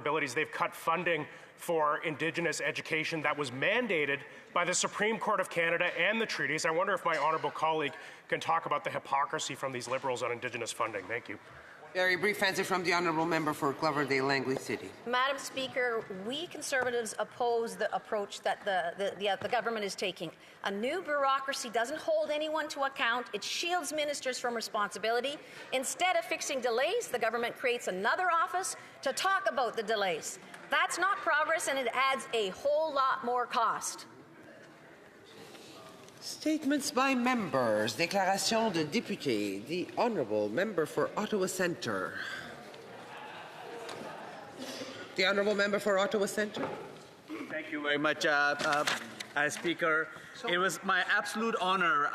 abilities. They've cut funding for Indigenous education that was mandated by the Supreme Court of Canada and the treaties. I wonder if my honourable colleague can talk about the hypocrisy from these Liberals on Indigenous funding. Thank you. Very brief answer from the honourable member for Cloverdale Langley City. Madam Speaker, we Conservatives oppose the approach that the government is taking. A new bureaucracy doesn't hold anyone to account. It shields ministers from responsibility. Instead of fixing delays, the government creates another office to talk about the delays. That's not progress, and it adds a whole lot more cost. Statements by members. Déclaration de député. The honourable member for Ottawa Centre. The honourable member for Ottawa Centre. Thank you very much, Speaker. It was my absolute honour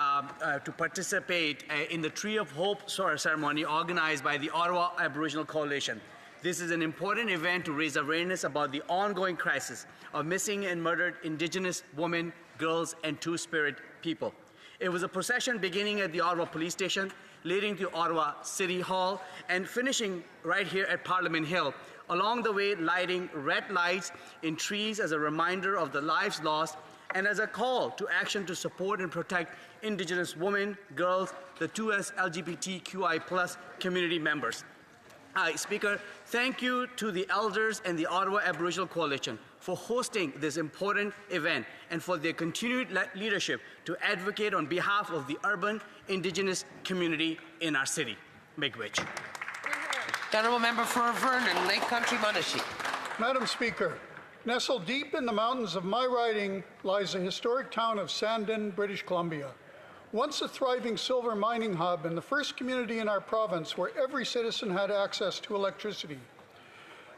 to participate in the Tree of Hope ceremony organized by the Ottawa Aboriginal Coalition. This is an important event to raise awareness about the ongoing crisis of missing and murdered Indigenous women, girls, and Two-Spirit people. It was a procession beginning at the Ottawa Police Station, leading to Ottawa City Hall, and finishing right here at Parliament Hill. Along the way, lighting red lights in trees as a reminder of the lives lost and as a call to action to support and protect Indigenous women, girls, the 2S LGBTQI+ community members. Speaker, thank you to the elders and the Ottawa Aboriginal Coalition for hosting this important event and for their continued leadership to advocate on behalf of the urban Indigenous community in our city. Miigwech. The honourable member for Vernon, Lake Country, Monashee. Madam Speaker, nestled deep in the mountains of my riding lies the historic town of Sandon, British Columbia. Once a thriving silver mining hub and the first community in our province where every citizen had access to electricity.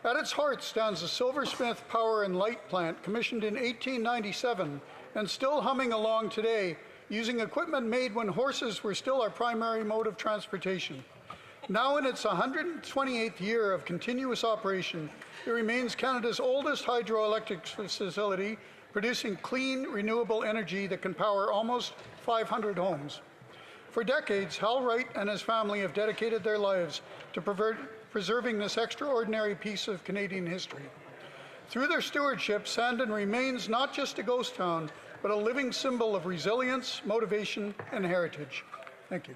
At its heart stands the Silversmith Power and Light Plant, commissioned in 1897 and still humming along today, using equipment made when horses were still our primary mode of transportation. Now in its 128th year of continuous operation, it remains Canada's oldest hydroelectric facility, producing clean, renewable energy that can power almost 500 homes. For decades, Hal Wright and his family have dedicated their lives to preserving this extraordinary piece of Canadian history. Through their stewardship, Sandon remains not just a ghost town, but a living symbol of resilience, motivation, and heritage. Thank you.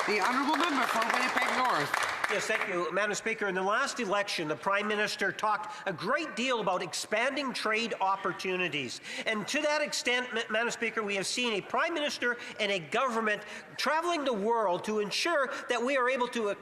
The honourable member for Winnipeg North. Yes, thank you, Madam Speaker. In the last election, the Prime Minister talked a great deal about expanding trade opportunities. And to that extent, Madam Speaker, we have seen a Prime Minister and a government traveling the world to ensure that we are able to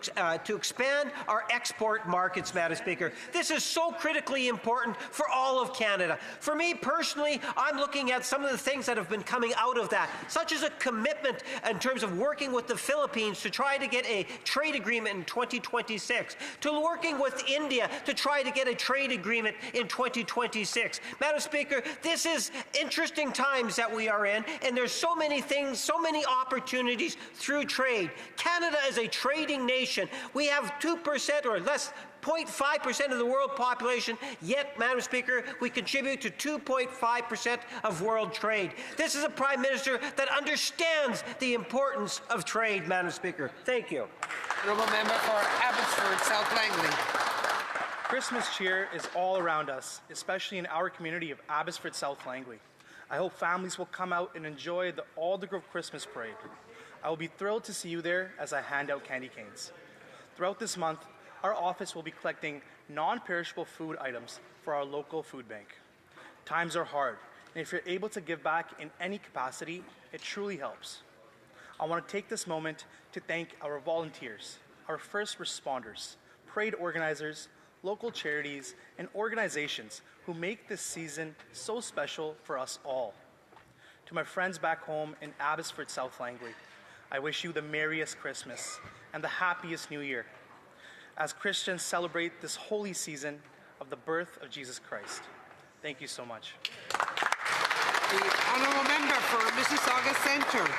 expand our export markets, Madam Speaker. This is so critically important for all of Canada. For me personally, I'm looking at some of the things that have been coming out of that, such as a commitment in terms of working with the Philippines to try to get a trade agreement in 2026, to working with India to try to get a trade agreement in 2026. Madam Speaker, this is interesting times that we are in, and there's so many things, so many opportunities through trade. Canada is a trading nation. We have 2% or less 0.5% of the world population, yet, Madam Speaker, we contribute to 2.5% of world trade. This is a Prime Minister that understands the importance of trade, Madam Speaker. Thank you. Honourable member for Abbotsford, South Langley. Christmas cheer is all around us, especially in our community of Abbotsford, South Langley. I hope families will come out and enjoy the Aldergrove Christmas Parade. I will be thrilled to see you there as I hand out candy canes. Throughout this month, our office will be collecting non-perishable food items for our local food bank. Times are hard, and if you're able to give back in any capacity, it truly helps. I want to take this moment to thank our volunteers, our first responders, parade organizers, local charities, and organizations who make this season so special for us all. To my friends back home in Abbotsford, South Langley, I wish you the merriest Christmas and the happiest New Year as Christians celebrate this holy season of the birth of Jesus Christ. Thank you so much. The honourable member for Mississauga Centre.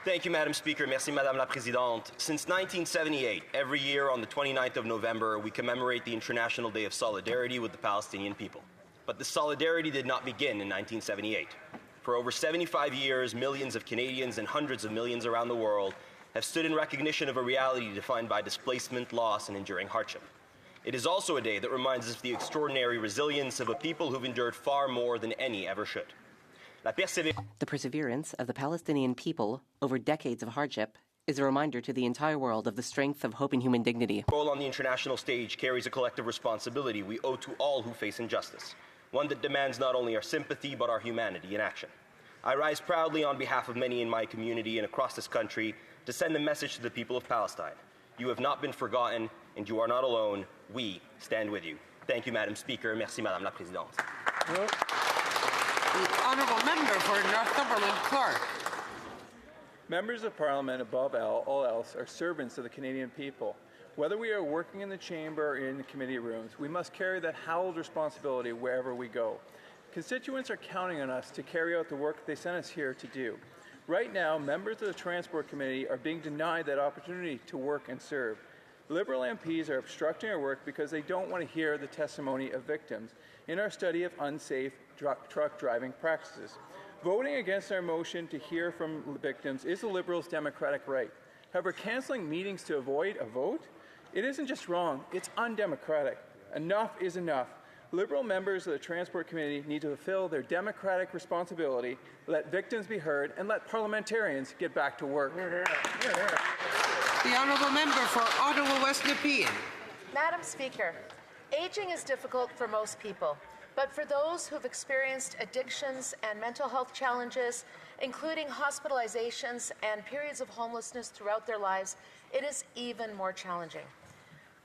Thank you, Madam Speaker. Merci, Madame la Présidente. Since 1978, every year on the 29th of November, we commemorate the International Day of Solidarity with the Palestinian people. But this solidarity did not begin in 1978. For over 75 years, millions of Canadians and hundreds of millions around the world have stood in recognition of a reality defined by displacement, loss, and enduring hardship. It is also a day that reminds us of the extraordinary resilience of a people who've endured far more than any ever should. The perseverance of the Palestinian people over decades of hardship is a reminder to the entire world of the strength of hope and human dignity. Our role on the international stage carries a collective responsibility we owe to all who face injustice, one that demands not only our sympathy but our humanity in action. I rise proudly on behalf of many in my community and across this country to send a message to the people of Palestine. You have not been forgotten, and you are not alone. We stand with you. Thank you, Madam Speaker. Merci, Madame la Présidente. The honourable member for Northumberland Clark. Members of Parliament, above all else, are servants of the Canadian people. Whether we are working in the chamber or in the committee rooms, we must carry that hallowed responsibility wherever we go. Constituents are counting on us to carry out the work they sent us here to do. Right now, members of the Transport Committee are being denied that opportunity to work and serve. Liberal MPs are obstructing our work because they don't want to hear the testimony of victims in our study of unsafe truck driving practices. Voting against our motion to hear from victims is the Liberals' democratic right. However, cancelling meetings to avoid a vote? It isn't just wrong, it's undemocratic. Enough is enough. Liberal members of the Transport Committee need to fulfill their democratic responsibility, let victims be heard, and let parliamentarians get back to work. The honourable member for Ottawa West Nepean. Madam Speaker, aging is difficult for most people, but for those who've experienced addictions and mental health challenges, including hospitalizations and periods of homelessness throughout their lives, it is even more challenging.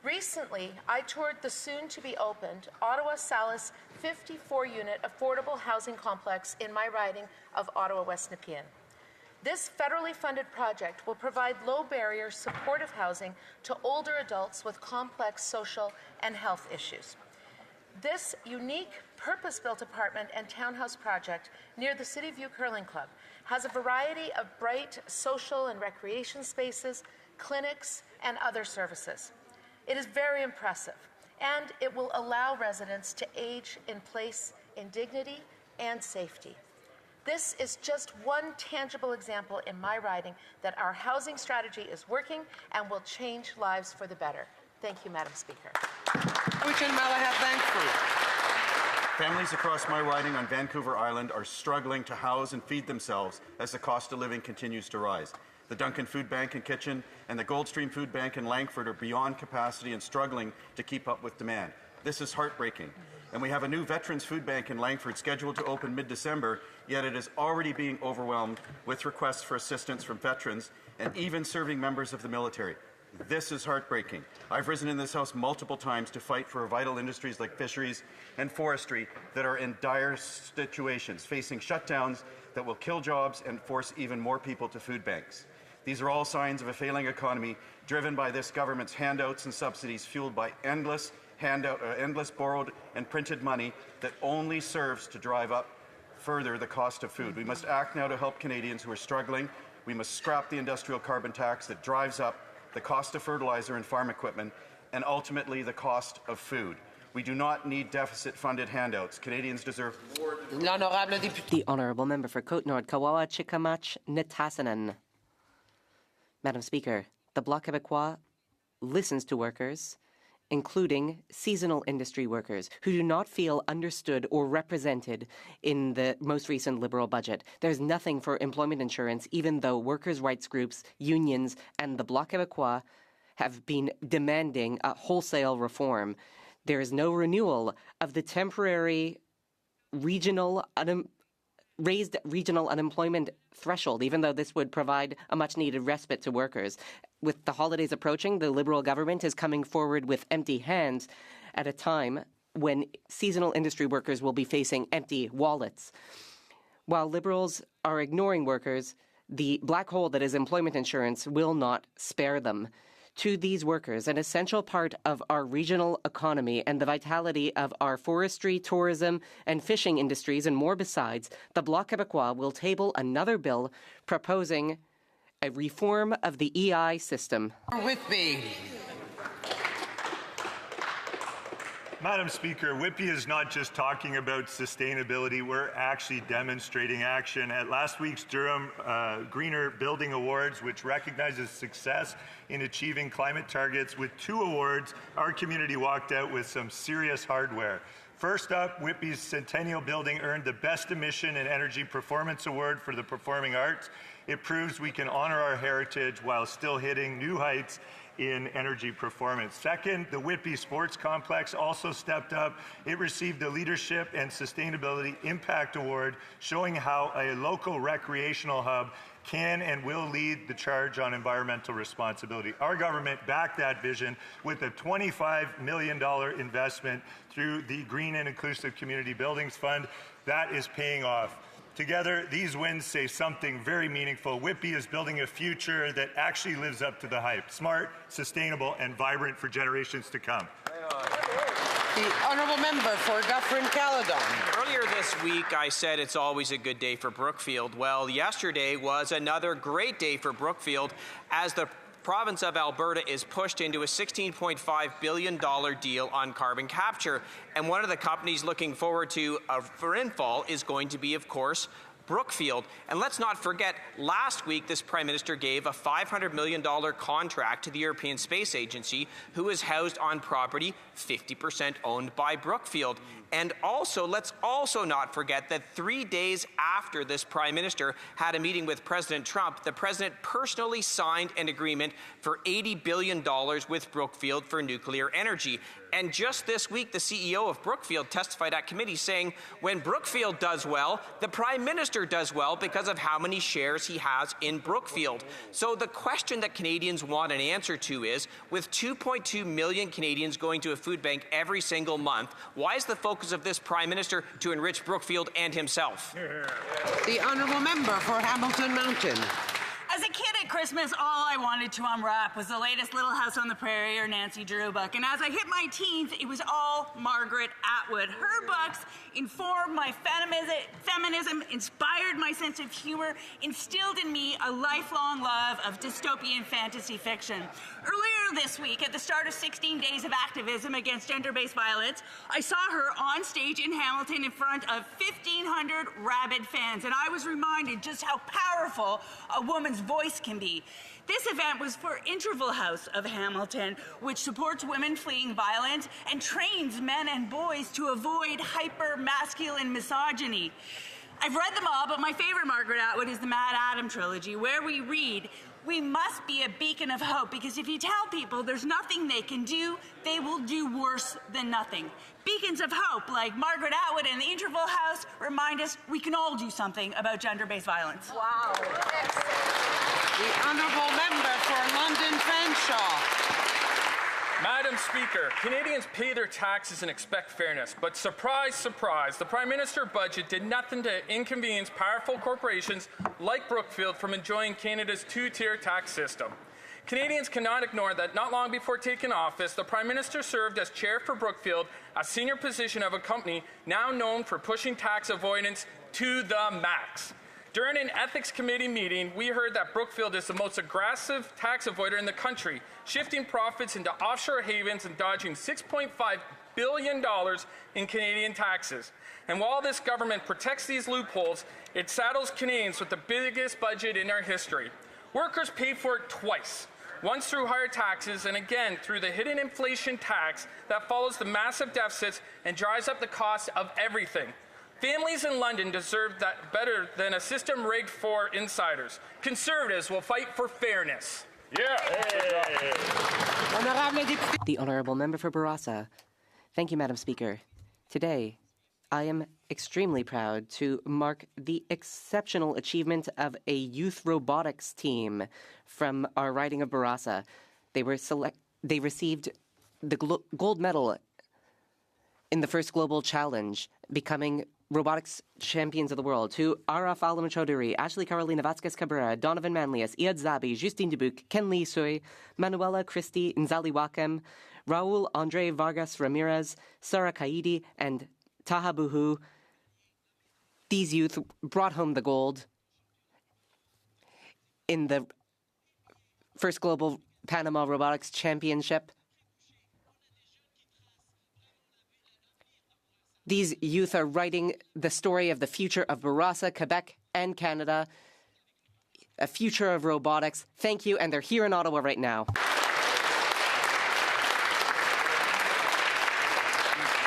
Recently, I toured the soon-to-be-opened Ottawa Salis 54-unit affordable housing complex in my riding of Ottawa West Nepean. This federally funded project will provide low-barrier supportive housing to older adults with complex social and health issues. This unique, purpose-built apartment and townhouse project near the City View Curling Club has a variety of bright social and recreation spaces, clinics, and other services. It is very impressive, and it will allow residents to age in place in dignity and safety. This is just one tangible example in my riding that our housing strategy is working and will change lives for the better. Thank you, Madam Speaker. Families across my riding on Vancouver Island are struggling to house and feed themselves as the cost of living continues to rise. The Duncan Food Bank and Kitchen and the Goldstream Food Bank in Langford are beyond capacity and struggling to keep up with demand. This is heartbreaking. And we have a new Veterans Food Bank in Langford scheduled to open mid-December, yet it is already being overwhelmed with requests for assistance from veterans and even serving members of the military. This is heartbreaking. I've risen in this House multiple times to fight for vital industries like fisheries and forestry that are in dire situations, facing shutdowns that will kill jobs and force even more people to food banks. These are all signs of a failing economy driven by this government's handouts and subsidies fueled by endless borrowed and printed money that only serves to drive up further the cost of food. We must act now to help Canadians who are struggling. We must scrap the industrial carbon tax that drives up the cost of fertilizer and farm equipment and ultimately the cost of food. We do not need deficit-funded handouts. Canadians deserve more. The honourable member for Côte-Nord, Kawawa Chikamach Nitasanen. Madam Speaker, the Bloc Québécois listens to workers, including seasonal industry workers, who do not feel understood or represented in the most recent Liberal budget. There's nothing for employment insurance, even though workers' rights groups, unions, and the Bloc Québécois have been demanding a wholesale reform. There is no renewal of the temporary raised regional unemployment threshold, even though this would provide a much-needed respite to workers. With the holidays approaching, the Liberal government is coming forward with empty hands at a time when seasonal industry workers will be facing empty wallets. While Liberals are ignoring workers, the black hole that is employment insurance will not spare them. To these workers, an essential part of our regional economy and the vitality of our forestry, tourism, and fishing industries, and more besides, the Bloc Québécois will table another bill proposing a reform of the EI system. With me. Madam Speaker, Whitby is not just talking about sustainability, we're actually demonstrating action. At last week's Durham Greener Building Awards, which recognizes success in achieving climate targets, with 2 awards, our community walked out with some serious hardware. First up, Whitby's Centennial Building earned the Best Emission and Energy Performance Award for the Performing Arts. It proves we can honor our heritage while still hitting new heights in energy performance. Second, the Whitby Sports Complex also stepped up. It received the Leadership and Sustainability Impact Award, showing how a local recreational hub can and will lead the charge on environmental responsibility. Our government backed that vision with a $25 million investment through the Green and Inclusive Community Buildings Fund. That is paying off. Together, these wins say something very meaningful. Whitby is building a future that actually lives up to the hype. Smart, sustainable, and vibrant for generations to come. The honourable member for Dufferin-Caledon. Earlier this week, I said it's always a good day for Brookfield. Well, yesterday was another great day for Brookfield as the province of Alberta is pushed into a $16.5 billion deal on carbon capture. And one of the companies looking forward to for infall is going to be, of course, Brookfield. And let's not forget, last week this Prime Minister gave a $500 million contract to the European Space Agency, who is housed on property 50% owned by Brookfield. And also, let's also not forget that 3 days after this Prime Minister had a meeting with President Trump, the President personally signed an agreement for $80 billion with Brookfield for nuclear energy. And just this week, the CEO of Brookfield testified at committee saying, when Brookfield does well, the Prime Minister does well because of how many shares he has in Brookfield. So the question that Canadians want an answer to is, with 2.2 million Canadians going to a food bank every single month, why is the focus of this Prime Minister to enrich Brookfield and himself? The honourable member for Hamilton Mountain. As a kid at Christmas, all I wanted to unwrap was the latest Little House on the Prairie or Nancy Drew book. And as I hit my teens, it was all Margaret Atwood. Her books informed my feminism, inspired my sense of humor, instilled in me a lifelong love of dystopian fantasy fiction. Earlier this week, at the start of 16 Days of Activism Against Gender-Based Violence, I saw her on stage in Hamilton in front of 1,500 rabid fans, and I was reminded just how powerful a woman's voice can be. This event was for Interval House of Hamilton, which supports women fleeing violence and trains men and boys to avoid hyper-masculine misogyny. I've read them all, but my favorite Margaret Atwood is the Mad Adam trilogy, where we read, "We must be a beacon of hope, because if you tell people there's nothing they can do, they will do worse than nothing." Beacons of hope, like Margaret Atwood and the Interval House, remind us we can all do something about gender-based violence. Wow. The honourable member for London Fanshawe. Madam Speaker, Canadians pay their taxes and expect fairness, but surprise, surprise, the Prime Minister budget did nothing to inconvenience powerful corporations like Brookfield from enjoying Canada's 2-tier tax system. Canadians cannot ignore that not long before taking office, the Prime Minister served as chair for Brookfield, a senior position of a company now known for pushing tax avoidance to the max. During an ethics committee meeting, we heard that Brookfield is the most aggressive tax avoider in the country, shifting profits into offshore havens and dodging $6.5 billion in Canadian taxes. And while this government protects these loopholes, it saddles Canadians with the biggest budget in our history. Workers pay for it twice, once through higher taxes and again through the hidden inflation tax that follows the massive deficits and drives up the cost of everything. Families in London deserve that better than a system rigged for insiders. Conservatives will fight for fairness. Yeah. The honourable member for Barossa. Thank you, Madam Speaker. Today, I am extremely proud to mark the exceptional achievement of a youth robotics team from our riding of Barossa. They received the gold medal in the first global challenge, becoming robotics champions of the world, to Araf Alam Chaudhuri, Ashley Carolina Vasquez Cabrera, Donovan Manlius, Iad Zabi, Justine Dubuc, Ken Lee Sui, Manuela Christie Nzali Wakem, Raul Andre Vargas Ramirez, Sarah Kaidi, and Taha Buhu. These youth brought home the gold in the first global Panama Robotics Championship. These youth are writing the story of the future of Bourassa, Quebec, and Canada, a future of robotics. Thank you, and they're here in Ottawa right now.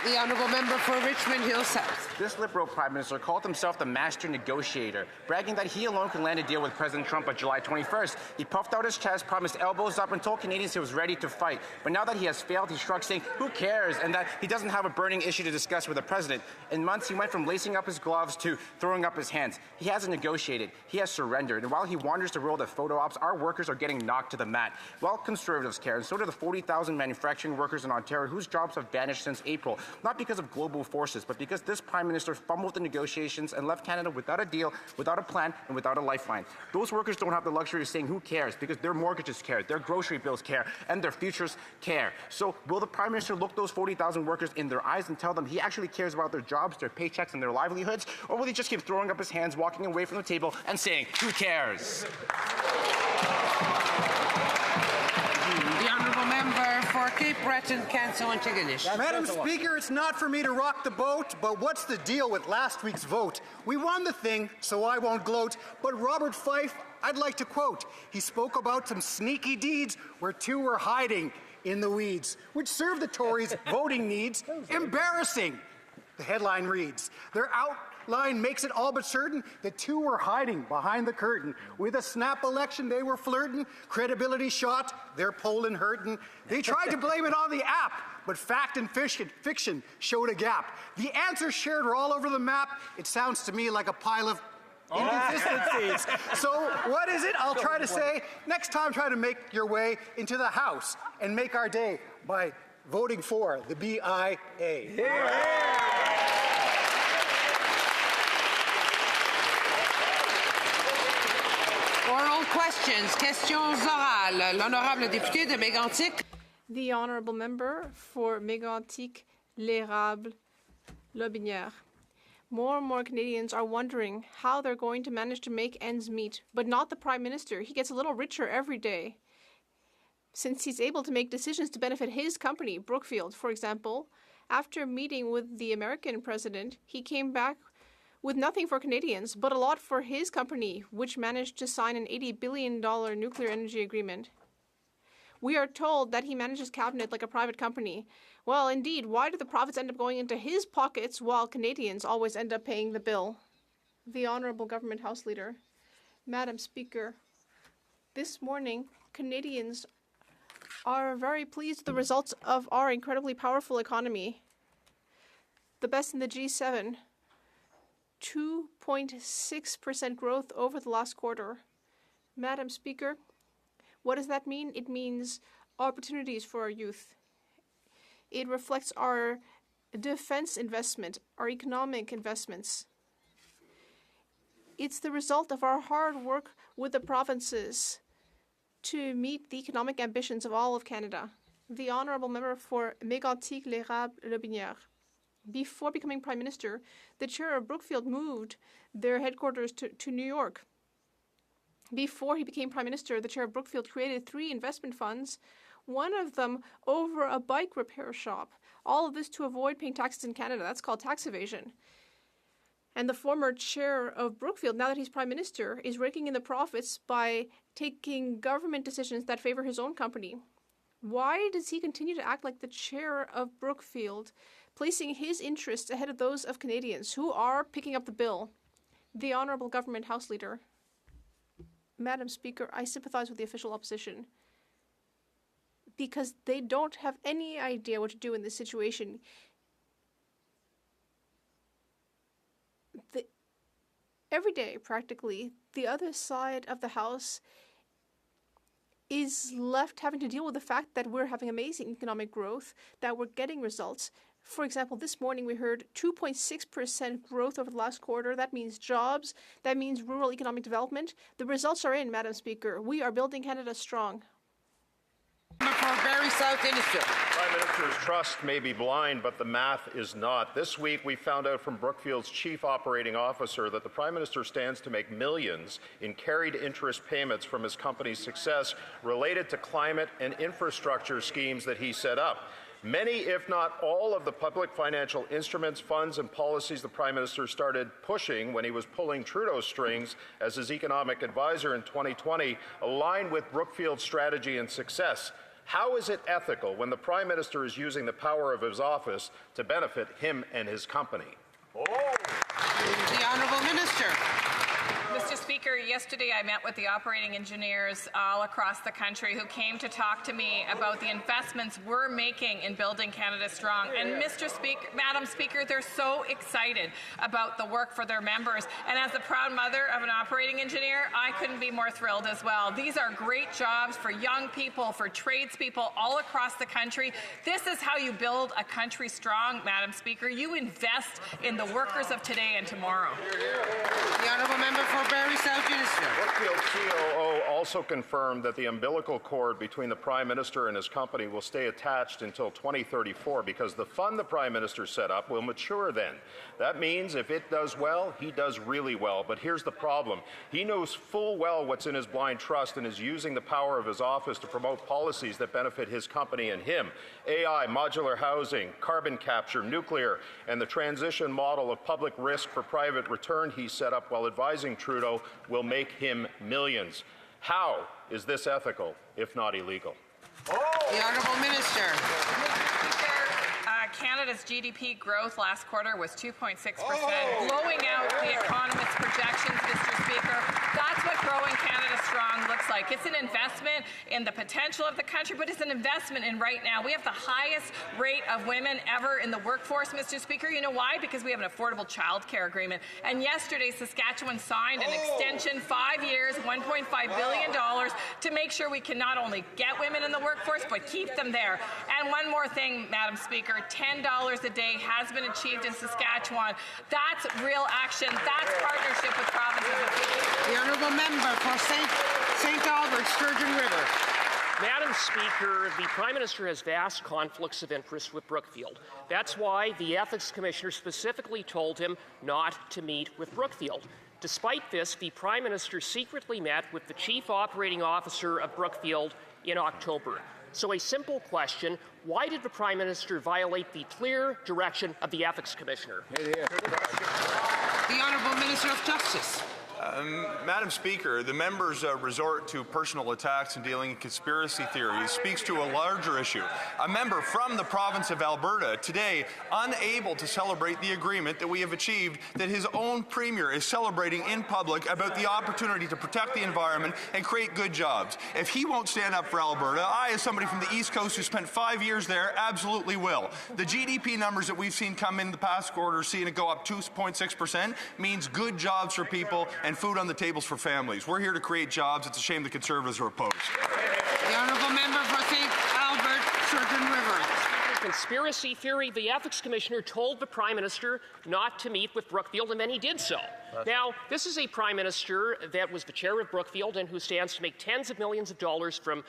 The honourable member for Richmond Hill South. This Liberal Prime Minister called himself the master negotiator, bragging that he alone can land a deal with President Trump on July 21st. He puffed out his chest, promised elbows up, and told Canadians he was ready to fight. But now that he has failed, he shrugs, saying, who cares? And that he doesn't have a burning issue to discuss with the president. In months, he went from lacing up his gloves to throwing up his hands. He hasn't negotiated. He has surrendered. And while he wanders the world of photo ops, our workers are getting knocked to the mat. Well, Conservatives care, and so do the 40,000 manufacturing workers in Ontario whose jobs have vanished since April. Not because of global forces, but because this Prime Minister fumbled the negotiations and left Canada without a deal, without a plan, and without a lifeline. Those workers don't have the luxury of saying who cares, because their mortgages care, their grocery bills care, and their futures care. So will the Prime Minister look those 40,000 workers in their eyes and tell them he actually cares about their jobs, their paychecks, and their livelihoods? Or will he just keep throwing up his hands, walking away from the table, and saying, who cares? The honourable member for Cape Breton, Canso, and Tigonish. Madam Speaker, it's not for me to rock the boat, but what's the deal with last week's vote? We won the thing, so I won't gloat, but Robert Fife, I'd like to quote. He spoke about some sneaky deeds where two were hiding in the weeds, which served the Tories' voting needs. Embarrassing, the headline reads. Their outline makes it all but certain the two were hiding behind the curtain. With a snap election, they were flirting, credibility shot, their polling hurting. They tried to blame it on the app, but fact and fiction showed a gap. The answers shared were all over the map. It sounds to me like a pile of inconsistencies. So what is it? I'll try to say, next time try to make your way into the House and make our day by voting for the BIA. Oral questions. Questions orales. L'honorable député de Mégantic. The honourable member for Mégantic, l'Érable, Lobinière. More and more Canadians are wondering how they're going to manage to make ends meet, but not the Prime Minister. He gets a little richer every day, since he's able to make decisions to benefit his company, Brookfield, for example. After meeting with the American president, he came back with nothing for Canadians, but a lot for his company, which managed to sign an $80 billion nuclear energy agreement. We are told that he manages cabinet like a private company. Well, indeed, why do the profits end up going into his pockets while Canadians always end up paying the bill? The Honourable Government House Leader. Madam Speaker, this morning, Canadians are very pleased with the results of our incredibly powerful economy. The best in the G7. 2.6% growth over the last quarter. Madam Speaker, what does that mean? It means opportunities for our youth. It reflects our defense investment, our economic investments. It's the result of our hard work with the provinces to meet the economic ambitions of all of Canada. The Honourable Member for Mégantic, l'Érable, Lobinière. Before becoming Prime Minister, the chair of Brookfield moved their headquarters to New York. Before he became Prime Minister, the chair of Brookfield created 3 investment funds, one of them over a bike repair shop. All of this to avoid paying taxes in Canada. That's called tax evasion. And the former chair of Brookfield, now that he's Prime Minister, is raking in the profits by taking government decisions that favor his own company. Why does he continue to act like the chair of Brookfield, placing his interests ahead of those of Canadians who are picking up the bill? The Honourable Government House Leader. Madam Speaker, I sympathize with the official opposition because they don't have any idea what to do in this situation. Every day, practically, the other side of the House is left having to deal with the fact that we're having amazing economic growth, that we're getting results. For example, this morning we heard 2.6% growth over the last quarter. That means jobs. That means rural economic development. The results are in, Madam Speaker. We are building Canada strong. Prime Minister's trust may be blind, but the math is not. This week, we found out from Brookfield's chief operating officer that the Prime Minister stands to make millions in carried interest payments from his company's success related to climate and infrastructure schemes that he set up. Many, if not all, of the public financial instruments, funds, and policies the Prime Minister started pushing when he was pulling Trudeau's strings as his economic advisor in 2020 align with Brookfield's strategy and success. How is it ethical when the Prime Minister is using the power of his office to benefit him and his company? The Honourable Minister. Mr. Speaker, yesterday I met with the operating engineers all across the country who came to talk to me about the investments we're making in building Canada strong. And Madam Speaker, they're so excited about the work for their members. And as the proud mother of an operating engineer, I couldn't be more thrilled as well. These are great jobs for young people, for tradespeople all across the country. This is how you build a country strong, Madam Speaker. You invest in the workers of today and tomorrow. The Honourable Member for Barrie South Unister. Brookfield COO also confirmed that the umbilical cord between the Prime Minister and his company will stay attached until 2034 because the fund the Prime Minister set up will mature then. That means if it does well, he does really well. But here's the problem. He knows full well what's in his blind trust and is using the power of his office to promote policies that benefit his company and him. AI, modular housing, carbon capture, nuclear, and the transition model of public risk for private return he set up while advising Trudeau will make him millions. How is this ethical, if not illegal? The Honourable Minister. Canada's GDP growth last quarter was 2.6%, blowing out the economist's projections, Mr. Speaker. That's what growing Canada strong looks like. It's an investment in the potential of the country, but it's an investment in right now. We have the highest rate of women ever in the workforce, Mr. Speaker. You know why? Because we have an affordable child care agreement. And yesterday, Saskatchewan signed an extension, 5 years, $1.5 billion, to make sure we can not only get women in the workforce, but keep them there. And one more thing, Madam Speaker, $10 a day has been achieved in Saskatchewan. That's real action. That's partnership with provinces and cities. The Honourable Member for St. Albert, Sturgeon River. Madam Speaker, the Prime Minister has vast conflicts of interest with Brookfield. That's why the Ethics Commissioner specifically told him not to meet with Brookfield. Despite this, the Prime Minister secretly met with the Chief Operating Officer of Brookfield in October. So a simple question, why did the Prime Minister violate the clear direction of the Ethics Commissioner? The Honourable Minister of Justice. Madam Speaker, the member's resort to personal attacks and dealing in conspiracy theories speaks to a larger issue. A member from the province of Alberta today unable to celebrate the agreement that we have achieved that his own premier is celebrating in public about the opportunity to protect the environment and create good jobs. If he won't stand up for Alberta, I, as somebody from the East Coast who spent 5 years there, absolutely will. The GDP numbers that we've seen come in the past quarter, seeing it go up 2.6%, means good jobs for people and food on the tables for families. We're here to create jobs. It's a shame the Conservatives are opposed. The Honourable Member for St. Albert, Sturgeon River. Conspiracy theory, the Ethics Commissioner told the Prime Minister not to meet with Brookfield, and then he did so. Now, this is a Prime Minister that was the chair of Brookfield and who stands to make tens of millions of dollars from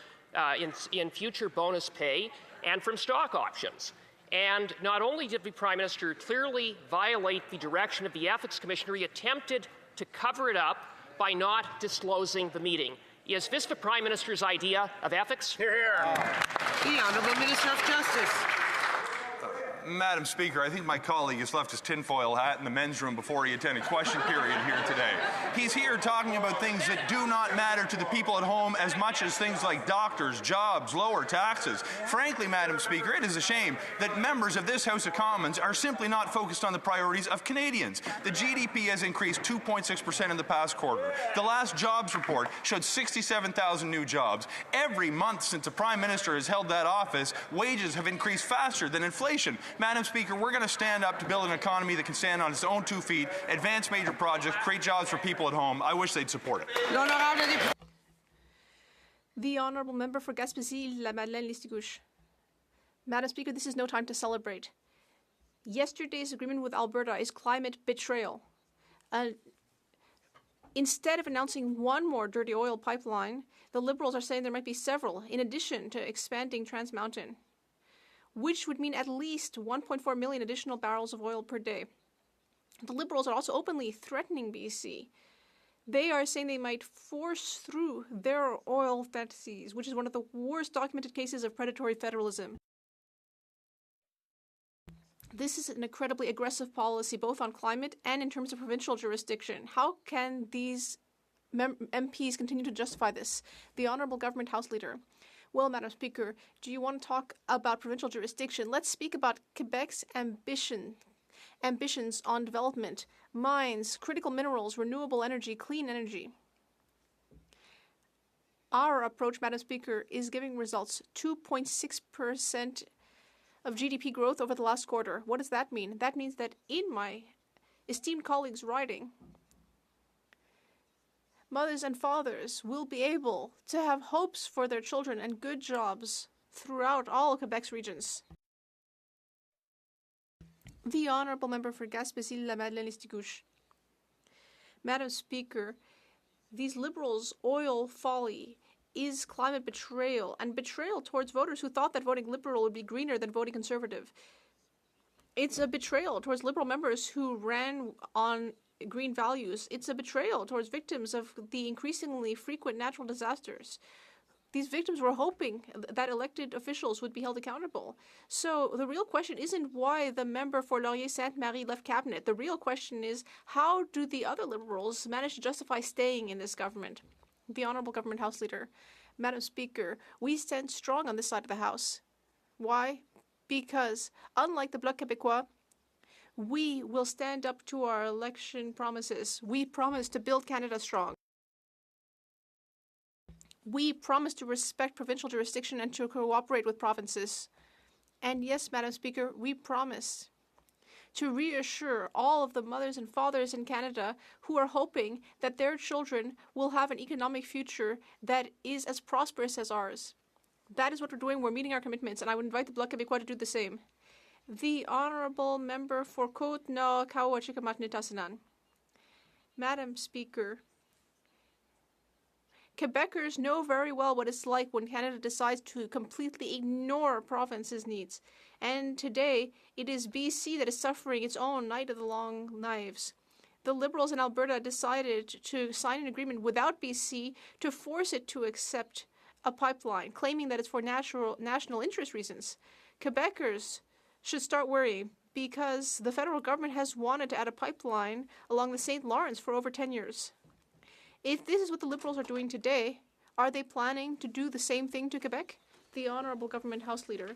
in future bonus pay and from stock options. And not only did the Prime Minister clearly violate the direction of the Ethics Commissioner, he attempted to cover it up by not disclosing the meeting. Is this the Prime Minister's idea of ethics? Hear, hear. The Honourable Minister of Justice. Madam Speaker, I think my colleague has left his tinfoil hat in the men's room before he attended question period here today. He's here talking about things that do not matter to the people at home as much as things like doctors, jobs, lower taxes. Frankly, Madam Speaker, it is a shame that members of this House of Commons are simply not focused on the priorities of Canadians. The GDP has increased 2.6% in the past quarter. The last jobs report showed 67,000 new jobs. Every month since the Prime Minister has held that office, wages have increased faster than inflation. Madam Speaker, we're going to stand up to build an economy that can stand on its own 2 feet, advance major projects, create jobs for people at home. I wish they'd support it. The Honourable Member for Gaspésie, La Madeleine-Listigouche. Madam Speaker, this is no time to celebrate. Yesterday's agreement with Alberta is climate betrayal. Instead of announcing one more dirty oil pipeline, the Liberals are saying there might be several, in addition to expanding Trans Mountain, which would mean at least 1.4 million additional barrels of oil per day. The Liberals are also openly threatening BC. They are saying they might force through their oil fantasies, which is one of the worst documented cases of predatory federalism. This is an incredibly aggressive policy, both on climate and in terms of provincial jurisdiction. How can these MPs continue to justify this? The Honourable Government House Leader. Well, Madam Speaker, do you want to talk about provincial jurisdiction? Let's speak about Quebec's ambitions on development, mines, critical minerals, renewable energy, clean energy. Our approach, Madam Speaker, is giving results. 2.6% of GDP growth over the last quarter. What does that mean? That means that in my esteemed colleagues' riding, mothers and fathers will be able to have hopes for their children and good jobs throughout all Quebec's regions. The Honourable Member for Gaspésie-La-Madeleine-Listigouche. Madam Speaker, these Liberals' oil folly is climate betrayal, and betrayal towards voters who thought that voting Liberal would be greener than voting Conservative. It's a betrayal towards Liberal members who ran on green values. It's a betrayal towards victims of the increasingly frequent natural disasters. These victims were hoping that elected officials would be held accountable. So the real question isn't why the member for Laurier-Sainte-Marie left cabinet. The real question is, how do the other Liberals manage to justify staying in this government? The Honourable Government House Leader. Madam Speaker, we stand strong on this side of the House. Why? Because, unlike the Bloc Québécois, we will stand up to our election promises. We promise to build Canada strong. We promise to respect provincial jurisdiction and to cooperate with provinces. And yes, Madam Speaker, we promise to reassure all of the mothers and fathers in Canada who are hoping that their children will have an economic future that is as prosperous as ours. That is what we're doing. We're meeting our commitments, and I would invite the Bloc Québécois to do the same. The Honourable Member for Côte-Nord, Kawa-Chikamat-Nitassinan. Madam Speaker, Quebecers know very well what it's like when Canada decides to completely ignore a province's needs. And today, it is BC that is suffering its own night of the long knives. The Liberals in Alberta decided to sign an agreement without BC to force it to accept a pipeline, claiming that it's for national interest reasons. Quebecers should start worrying because the federal government has wanted to add a pipeline along the St. Lawrence for over 10 years. If this is what the Liberals are doing today, are they planning to do the same thing to Quebec? The Honourable Government House Leader.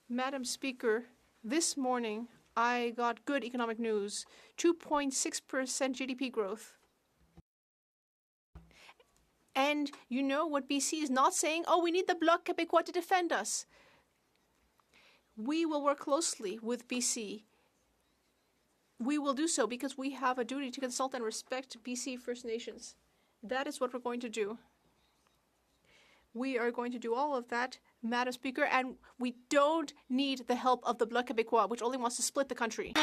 Madam Speaker, this morning I got good economic news. 2.6% GDP growth. And you know what BC is not saying? Oh, we need the Bloc Québécois to defend us. We will work closely with BC. We will do so because we have a duty to consult and respect BC First Nations. That is what we're going to do. We are going to do all of that, Madam Speaker, and we don't need the help of the Bloc Québécois, which only wants to split the country.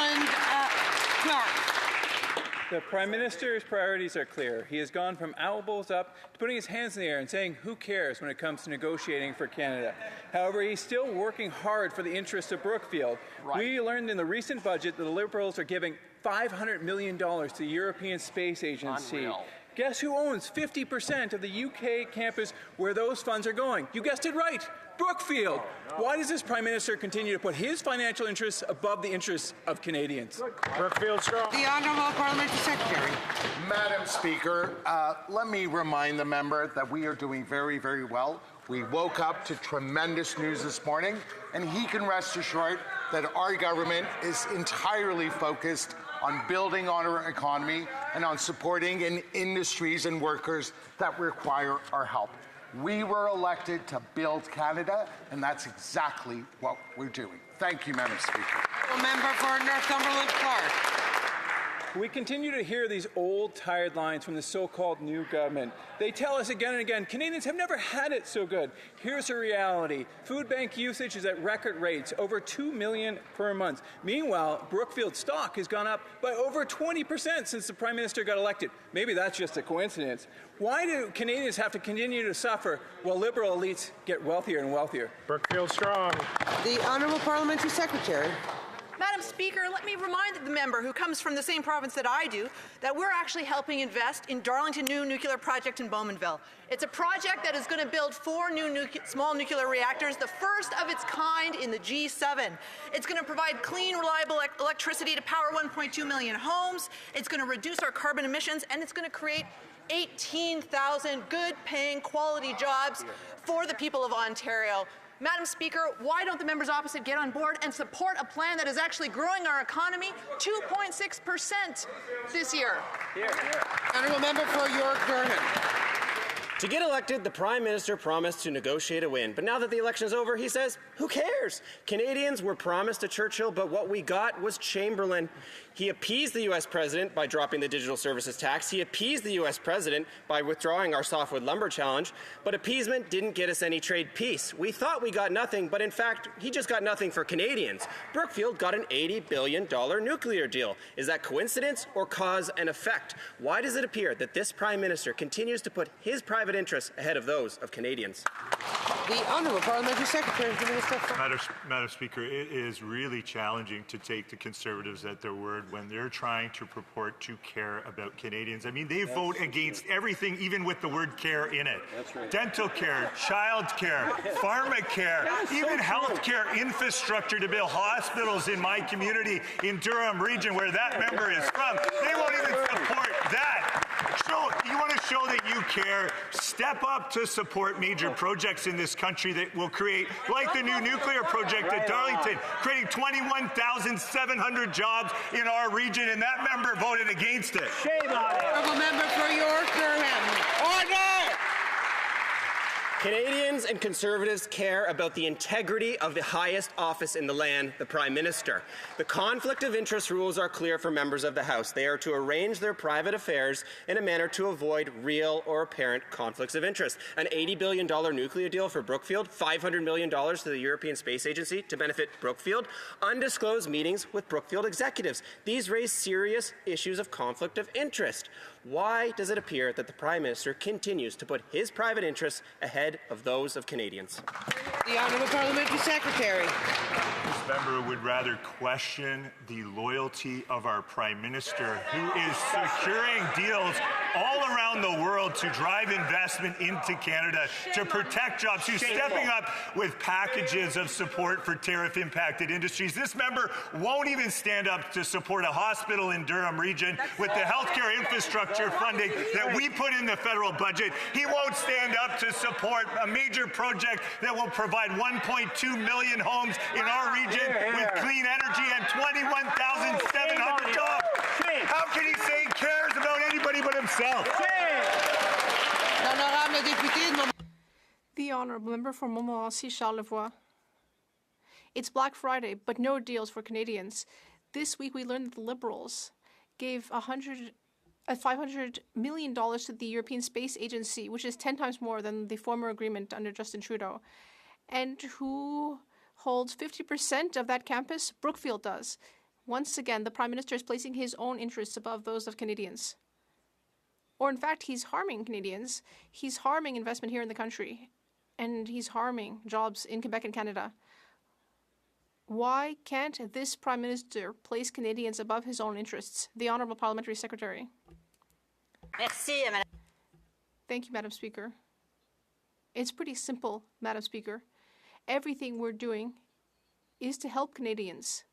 The Prime Minister's priorities are clear. He has gone from elbows up to putting his hands in the air and saying, who cares when it comes to negotiating for Canada. However, he's still working hard for the interests of Brookfield. Right. We learned in the recent budget that the Liberals are giving $500 million to the European Space Agency. Unreal. Guess who owns 50% of the UK campus where those funds are going? You guessed it right, Brookfield. Oh, no. Why does this Prime Minister continue to put his financial interests above the interests of Canadians? Brookfield strong. The Honourable Parliamentary Secretary. Madam Speaker, let me remind the member that we are doing very, very well. We woke up to tremendous news this morning, and he can rest assured that our government is entirely focused on building on our economy and on supporting industries and workers that require our help. We were elected to build Canada, and that's exactly what we're doing. Thank you, Madam Speaker. Member for Northumberland Clark. We continue to hear these old, tired lines from the so-called new government. They tell us again and again, Canadians have never had it so good. Here's the reality. Food bank usage is at record rates, over 2 million per month. Meanwhile, Brookfield stock has gone up by over 20% since the Prime Minister got elected. Maybe that's just a coincidence. Why do Canadians have to continue to suffer while Liberal elites get wealthier and wealthier? Brookfield strong. The Honourable Parliamentary Secretary. Madam Madam Speaker, let me remind the member who comes from the same province that I do that we're actually helping invest in Darlington New Nuclear Project in Bowmanville. It's a project that is going to build 4 new small nuclear reactors, the first of its kind in the G7. It's going to provide clean, reliable electricity to power 1.2 million homes. It's going to reduce our carbon emissions, and it's going to create 18,000 good-paying, quality jobs for the people of Ontario. Madam Speaker, why don't the members opposite get on board and support a plan that is actually growing our economy 2.6% this year? Honourable member for York Durham. To get elected, the Prime Minister promised to negotiate a win. But now that the election is over, he says, who cares? Canadians were promised a Churchill, but what we got was Chamberlain. He appeased the U.S. president by dropping the digital services tax. He appeased the U.S. president by withdrawing our softwood lumber challenge. But appeasement didn't get us any trade peace. We thought we got nothing, but in fact, he just got nothing for Canadians. Brookfield got an $80 billion nuclear deal. Is that coincidence or cause and effect? Why does it appear that this Prime Minister continues to put his private interests ahead of those of Canadians? The Honourable Parliamentary Secretary. Madam Speaker, it is really challenging to take the Conservatives at their word when they're trying to purport to care about Canadians. I mean, they vote against everything, even with the word care in it. Dental care, child care, pharmacare, even health care infrastructure to build hospitals in my community in Durham region where that member is from. They won't even support that. You want to show that you care, step up to support major projects in this country that will create, like the new nuclear project at Darlington, creating 21,700 jobs in our region, and that member voted against it. Shame on it. Honourable member for York Durham. Order! Canadians and Conservatives care about the integrity of the highest office in the land, the Prime Minister. The conflict of interest rules are clear for members of the House. They are to arrange their private affairs in a manner to avoid real or apparent conflicts of interest. An $80 billion nuclear deal for Brookfield, $500 million to the European Space Agency to benefit Brookfield, undisclosed meetings with Brookfield executives. These raise serious issues of conflict of interest. Why does it appear that the Prime Minister continues to put his private interests ahead of those of Canadians? The Honourable Parliamentary Secretary. This member would rather question the loyalty of our Prime Minister, who is securing deals all around the world to drive investment into Canada, to protect jobs, who's stepping up with packages of support for tariff-impacted industries. This member won't even stand up to support a hospital in Durham region with the healthcare infrastructure funding that we put in the federal budget. He won't stand up to support a major project that will provide 1.2 million homes in our region with clean energy and 21,700 jobs. How can he say he cares about anybody but himself? The Honourable Member for Montmorency Charlevoix. It's Black Friday, but no deals for Canadians. This week we learned that the Liberals gave $500 million to the European Space Agency, which is 10 times more than the former agreement under Justin Trudeau. And who holds 50% of that campus? Brookfield does. Once again, the Prime Minister is placing his own interests above those of Canadians. Or in fact, he's harming Canadians. He's harming investment here in the country. And he's harming jobs in Quebec and Canada. Why can't this Prime Minister place Canadians above his own interests? The Honourable Parliamentary Secretary. Thank you, Madam Speaker. It's pretty simple, Madam Speaker. Everything we're doing is to help Canadians.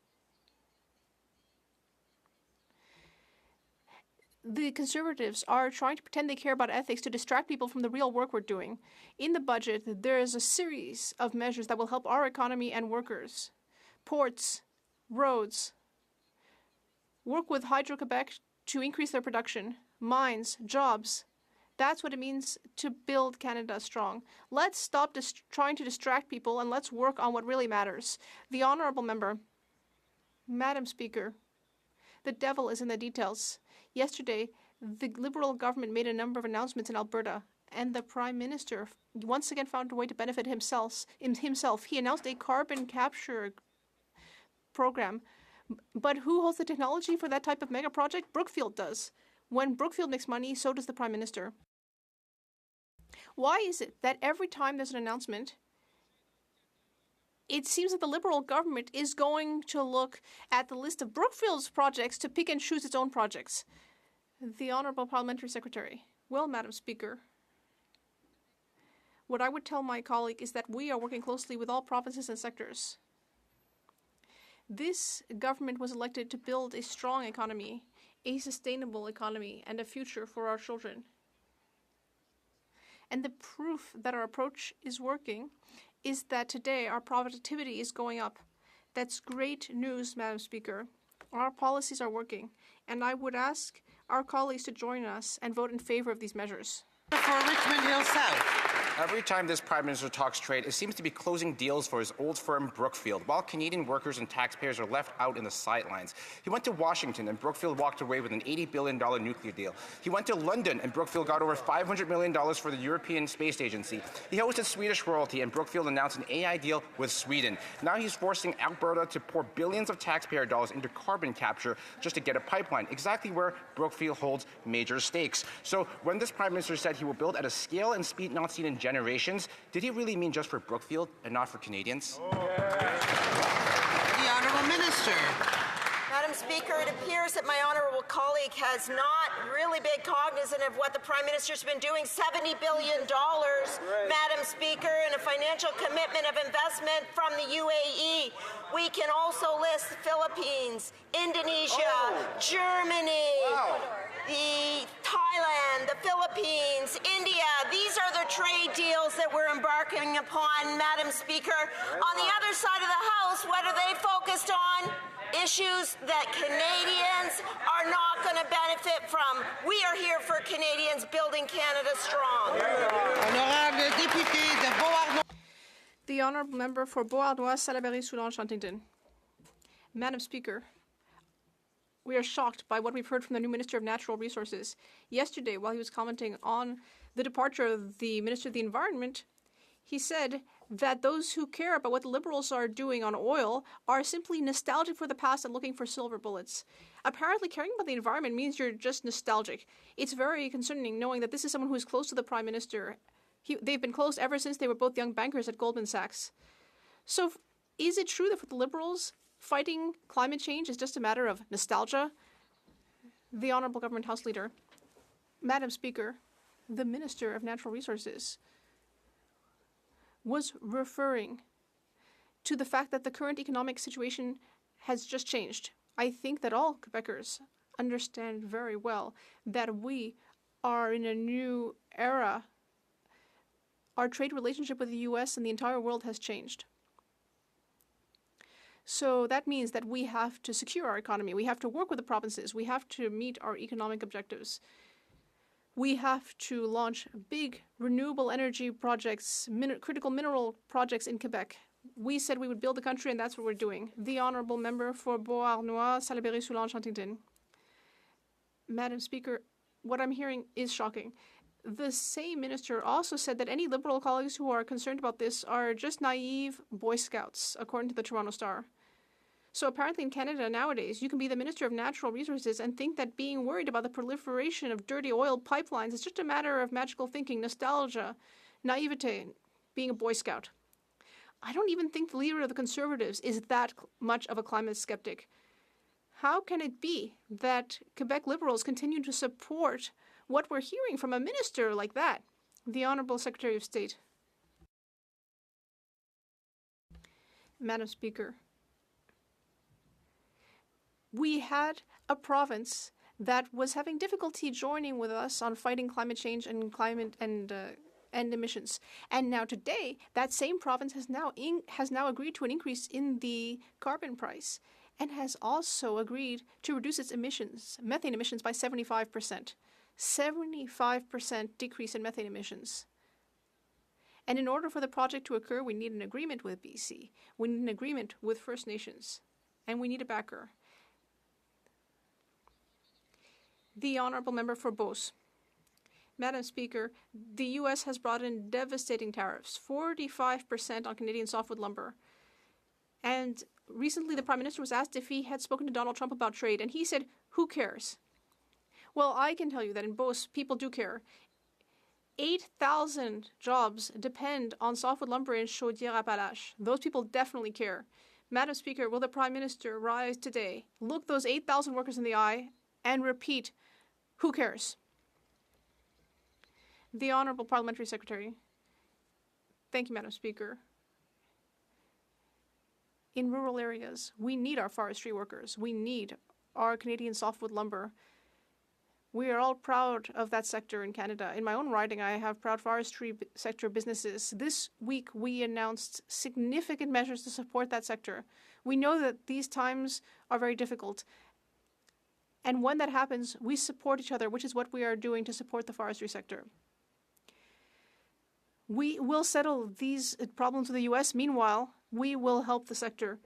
The Conservatives are trying to pretend they care about ethics to distract people from the real work we're doing. In the budget, there is a series of measures that will help our economy and workers. Ports, roads, work with Hydro-Quebec to increase their production, mines, jobs. That's what it means to build Canada strong. Let's stop trying to distract people and let's work on what really matters. The Honourable Member. Madam Speaker, the devil is in the details. Yesterday, the Liberal government made a number of announcements in Alberta, and the Prime Minister once again found a way to benefit himself. He announced a carbon capture program. But who holds the technology for that type of mega project? Brookfield does. When Brookfield makes money, so does the Prime Minister. Why is it that every time there's an announcement, it seems that the Liberal government is going to look at the list of Brookfield's projects to pick and choose its own projects. The Honourable Parliamentary Secretary. Well, Madam Speaker, what I would tell my colleague is that we are working closely with all provinces and sectors. This government was elected to build a strong economy, a sustainable economy, and a future for our children. And the proof that our approach is working is that today our productivity is going up. That's great news, Madam Speaker. Our policies are working, and I would ask our colleagues to join us and vote in favor of these measures. For Richmond Hill South. Every time this Prime Minister talks trade, it seems to be closing deals for his old firm Brookfield, while Canadian workers and taxpayers are left out in the sidelines. He went to Washington, and Brookfield walked away with an $80 billion nuclear deal. He went to London, and Brookfield got over $500 million for the European Space Agency. He hosted Swedish royalty, and Brookfield announced an AI deal with Sweden. Now he's forcing Alberta to pour billions of taxpayer dollars into carbon capture just to get a pipeline, exactly where Brookfield holds major stakes. So when this Prime Minister said he will build at a scale and speed not seen in generations, did he really mean just for Brookfield and not for Canadians? The Honourable Minister. Madam Speaker, it appears that my honourable colleague has not really been cognizant of what the Prime Minister's been doing. $70 billion, Madam Speaker, and a financial commitment of investment from the UAE. We can also list the Philippines, Indonesia, Germany, Thailand, the Philippines, India. These are the trade deals that we're embarking upon, Madam Speaker. On the other side of the House, what are they focused on? Issues that Canadians are not going to benefit from. We are here for Canadians, building Canada strong. Honorable député de Beauharnois. The Honourable Member for Beauharnois, Salaberry-Soulanges, Huntington. Madam Speaker, we are shocked by what we've heard from the new Minister of Natural Resources. Yesterday, while he was commenting on the departure of the Minister of the Environment, he said that those who care about what the Liberals are doing on oil are simply nostalgic for the past and looking for silver bullets. Apparently, caring about the environment means you're just nostalgic. It's very concerning knowing that this is someone who is close to the Prime Minister. They've been close ever since they were both young bankers at Goldman Sachs. So is it true that for the Liberals, fighting climate change is just a matter of nostalgia? The Honourable Government House Leader. Madam Speaker, the Minister of Natural Resources was referring to the fact that the current economic situation has just changed. I think that all Quebecers understand very well that we are in a new era. Our trade relationship with the U.S. and the entire world has changed. So that means that we have to secure our economy. We have to work with the provinces. We have to meet our economic objectives. We have to launch big renewable energy projects, critical mineral projects in Quebec. We said we would build the country, and that's what we're doing. The Honourable Member for Beauharnois, Salaberry-Soulanges, Huntington. Madam Speaker, what I'm hearing is shocking. The same minister also said that any Liberal colleagues who are concerned about this are just naive Boy Scouts, according to the Toronto Star. So apparently in Canada nowadays, you can be the Minister of Natural Resources and think that being worried about the proliferation of dirty oil pipelines is just a matter of magical thinking, nostalgia, naivete, being a Boy Scout. I don't even think the leader of the Conservatives is that much of a climate skeptic. How can it be that Quebec Liberals continue to support what we're hearing from a minister like that? The Honourable Secretary of State. Madam Speaker, we had a province that was having difficulty joining with us on fighting climate change and climate and emissions. And now today, that same province has now agreed to an increase in the carbon price and has also agreed to reduce its emissions, methane emissions, by 75%. 75% decrease in methane emissions. And in order for the project to occur, we need an agreement with BC. We need an agreement with First Nations. And we need a backer. The Honourable Member for Beauce. Madam Speaker, the U.S. has brought in devastating tariffs, 45% on Canadian softwood lumber. And recently the Prime Minister was asked if he had spoken to Donald Trump about trade, and he said, "Who cares?" Well, I can tell you that in Beauce, people do care. 8,000 jobs depend on softwood lumber in Chaudière-Appalaches. Those people definitely care. Madam Speaker, will the Prime Minister rise today, look those 8,000 workers in the eye, and repeat, who cares? The Honourable Parliamentary Secretary. Thank you, Madam Speaker. In rural areas, we need our forestry workers. We need our Canadian softwood lumber. We are all proud of that sector in Canada. In my own riding, I have proud forestry sector businesses. This week, we announced significant measures to support that sector. We know that these times are very difficult. And when that happens, we support each other, which is what we are doing to support the forestry sector. We will settle these problems with the U.S. Meanwhile, we will help the sector.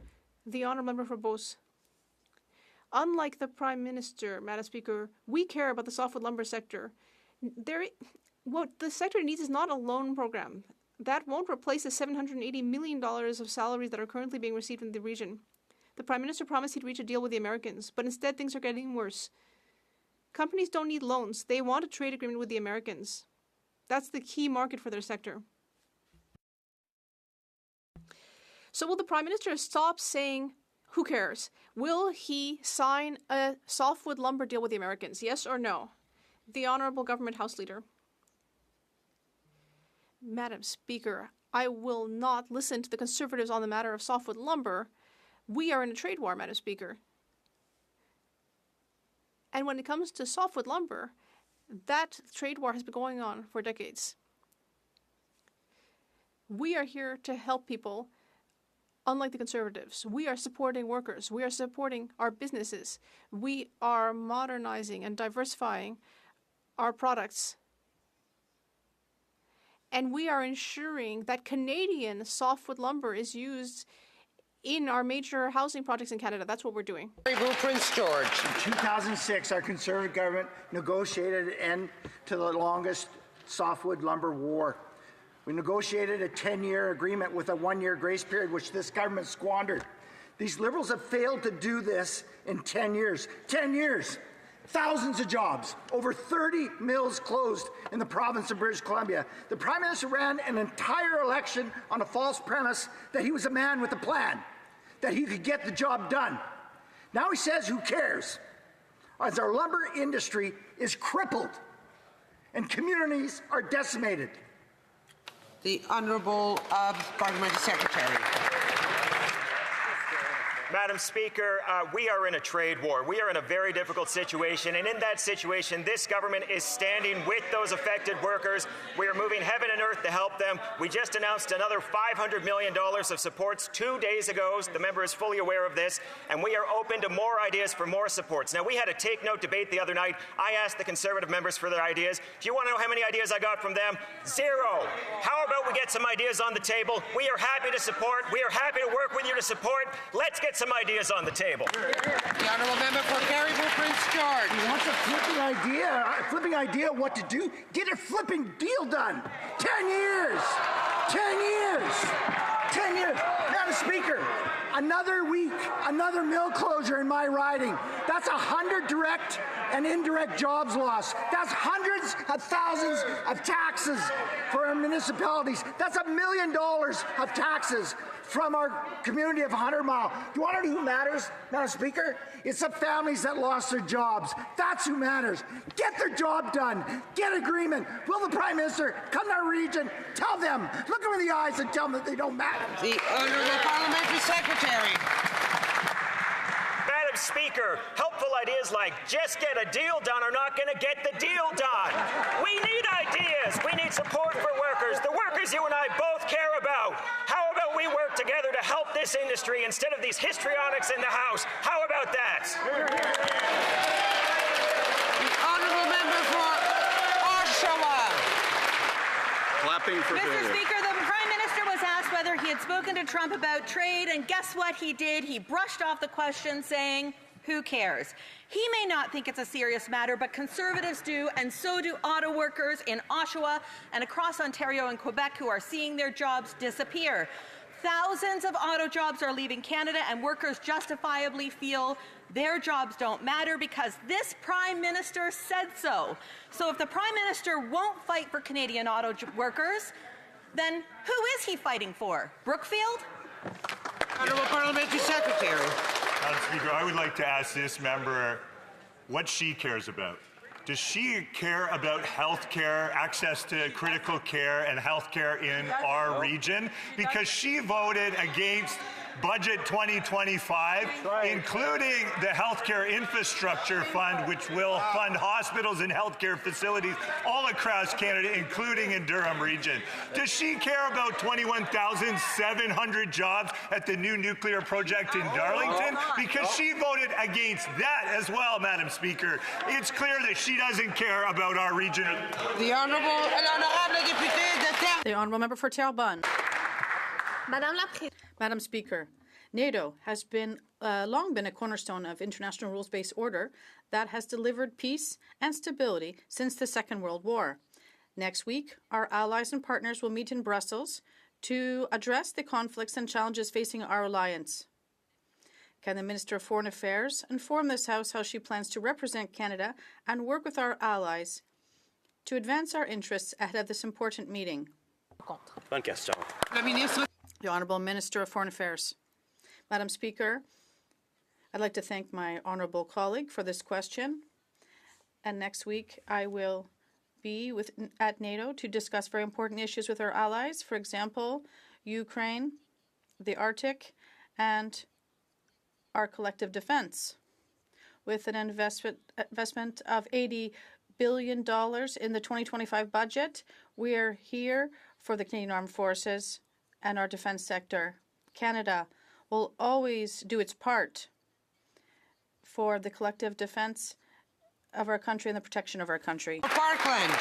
The Honourable Member for Beauce. Unlike the Prime Minister, Madam Speaker, we care about the softwood lumber sector. What the sector needs is not a loan program. That won't replace the $780 million of salaries that are currently being received in the region. The Prime Minister promised he'd reach a deal with the Americans, but instead things are getting worse. Companies don't need loans. They want a trade agreement with the Americans. That's the key market for their sector. So will the Prime Minister stop saying, who cares? Will he sign a softwood lumber deal with the Americans? Yes or no? The Honourable Government House Leader. Madam Speaker, I will not listen to the Conservatives on the matter of softwood lumber. We are in a trade war, Madam Speaker. And when it comes to softwood lumber, that trade war has been going on for decades. We are here to help people. Unlike the Conservatives, we are supporting workers. We are supporting our businesses. We are modernizing and diversifying our products. And we are ensuring that Canadian softwood lumber is used in our major housing projects in Canada. That's what we're doing. Prince George. In 2006, our Conservative government negotiated an end to the longest softwood lumber war. We negotiated a 10-year agreement with a 1-year grace period, which this government squandered. These Liberals have failed to do this in 10 years. 10 years! Thousands of jobs. Over 30 mills closed in the province of British Columbia. The Prime Minister ran an entire election on a false premise that he was a man with a plan, that he could get the job done. Now he says, who cares? As our lumber industry is crippled and communities are decimated. The Honourable Parliamentary Secretary. Madam Speaker, we are in a trade war. We are in a very difficult situation, and in that situation, this government is standing with those affected workers. We are moving heaven and earth to help them. We just announced another $500 million of supports 2 days ago. The member is fully aware of this, and we are open to more ideas for more supports. Now, we had a take-note debate the other night. I asked the Conservative members for their ideas. Do you want to know how many ideas I got from them? Zero. How about we get some ideas on the table? We are happy to support. We are happy to work with you to support. Let's get some ideas on the table. The Honourable Member for Caribou Prince George. He wants a flipping idea of what to do. Get a flipping deal done. 10 years. 10 years. 10 years. Madam Speaker, another week, another mill closure in my riding. That's 100 direct and indirect jobs lost. That's hundreds of thousands of taxes for our municipalities. That's $1 million of taxes from our community of 100 Mile. Do you want to know who matters, Madam Speaker? It's the families that lost their jobs. That's who matters. Get their job done. Get agreement. Will the Prime Minister come to our region, tell them, look them in the eyes and tell them that they don't matter? The Honourable Parliamentary Secretary. Madam Speaker, helpful ideas like just get a deal done are not going to get the deal done. We need ideas. We need support for workers, the workers you and I both care about. How about we work together to help this industry instead of these histrionics in the House? How about that? The Honourable Member for Oshawa. Clapping for Mr. Speaker, the Prime Minister was asked whether he had spoken to Trump about trade, and guess what he did? He brushed off the question saying, who cares? He may not think it's a serious matter, but Conservatives do, and so do auto workers in Oshawa and across Ontario and Quebec who are seeing their jobs disappear. Thousands of auto jobs are leaving Canada, and workers justifiably feel their jobs don't matter because this Prime Minister said so. So if the Prime Minister won't fight for Canadian auto workers, then who is he fighting for? Brookfield? Honourable Parliamentary Secretary. Madam Speaker, I would like to ask this member what she cares about. Does she care about health care, access to critical care and health care in our region? Because she voted against Budget 2025, including the Healthcare Infrastructure Fund, which will fund hospitals and healthcare facilities all across Canada, including in Durham region. Does she care about 21,700 jobs at the new nuclear project in Darlington? Because she voted against that as well, Madam Speaker. It's clear that she doesn't care about our region. The Honourable Député de Terre. The Honourable Member for Terrebonne. Madam Speaker, NATO has long been a cornerstone of international rules-based order that has delivered peace and stability since the Second World War. Next week, our allies and partners will meet in Brussels to address the conflicts and challenges facing our alliance. Can the Minister of Foreign Affairs inform this House how she plans to represent Canada and work with our allies to advance our interests ahead of this important meeting? Bonne question. The Honourable Minister of Foreign Affairs. Madam Speaker, I'd like to thank my honourable colleague for this question. And next week, I will be at NATO to discuss very important issues with our allies, for example, Ukraine, the Arctic, and our collective defence. With an investment of $80 billion in the 2025 budget, we are here for the Canadian Armed Forces and our defence sector. Canada will always do its part for the collective defence of our country and the protection of our country. Parkland.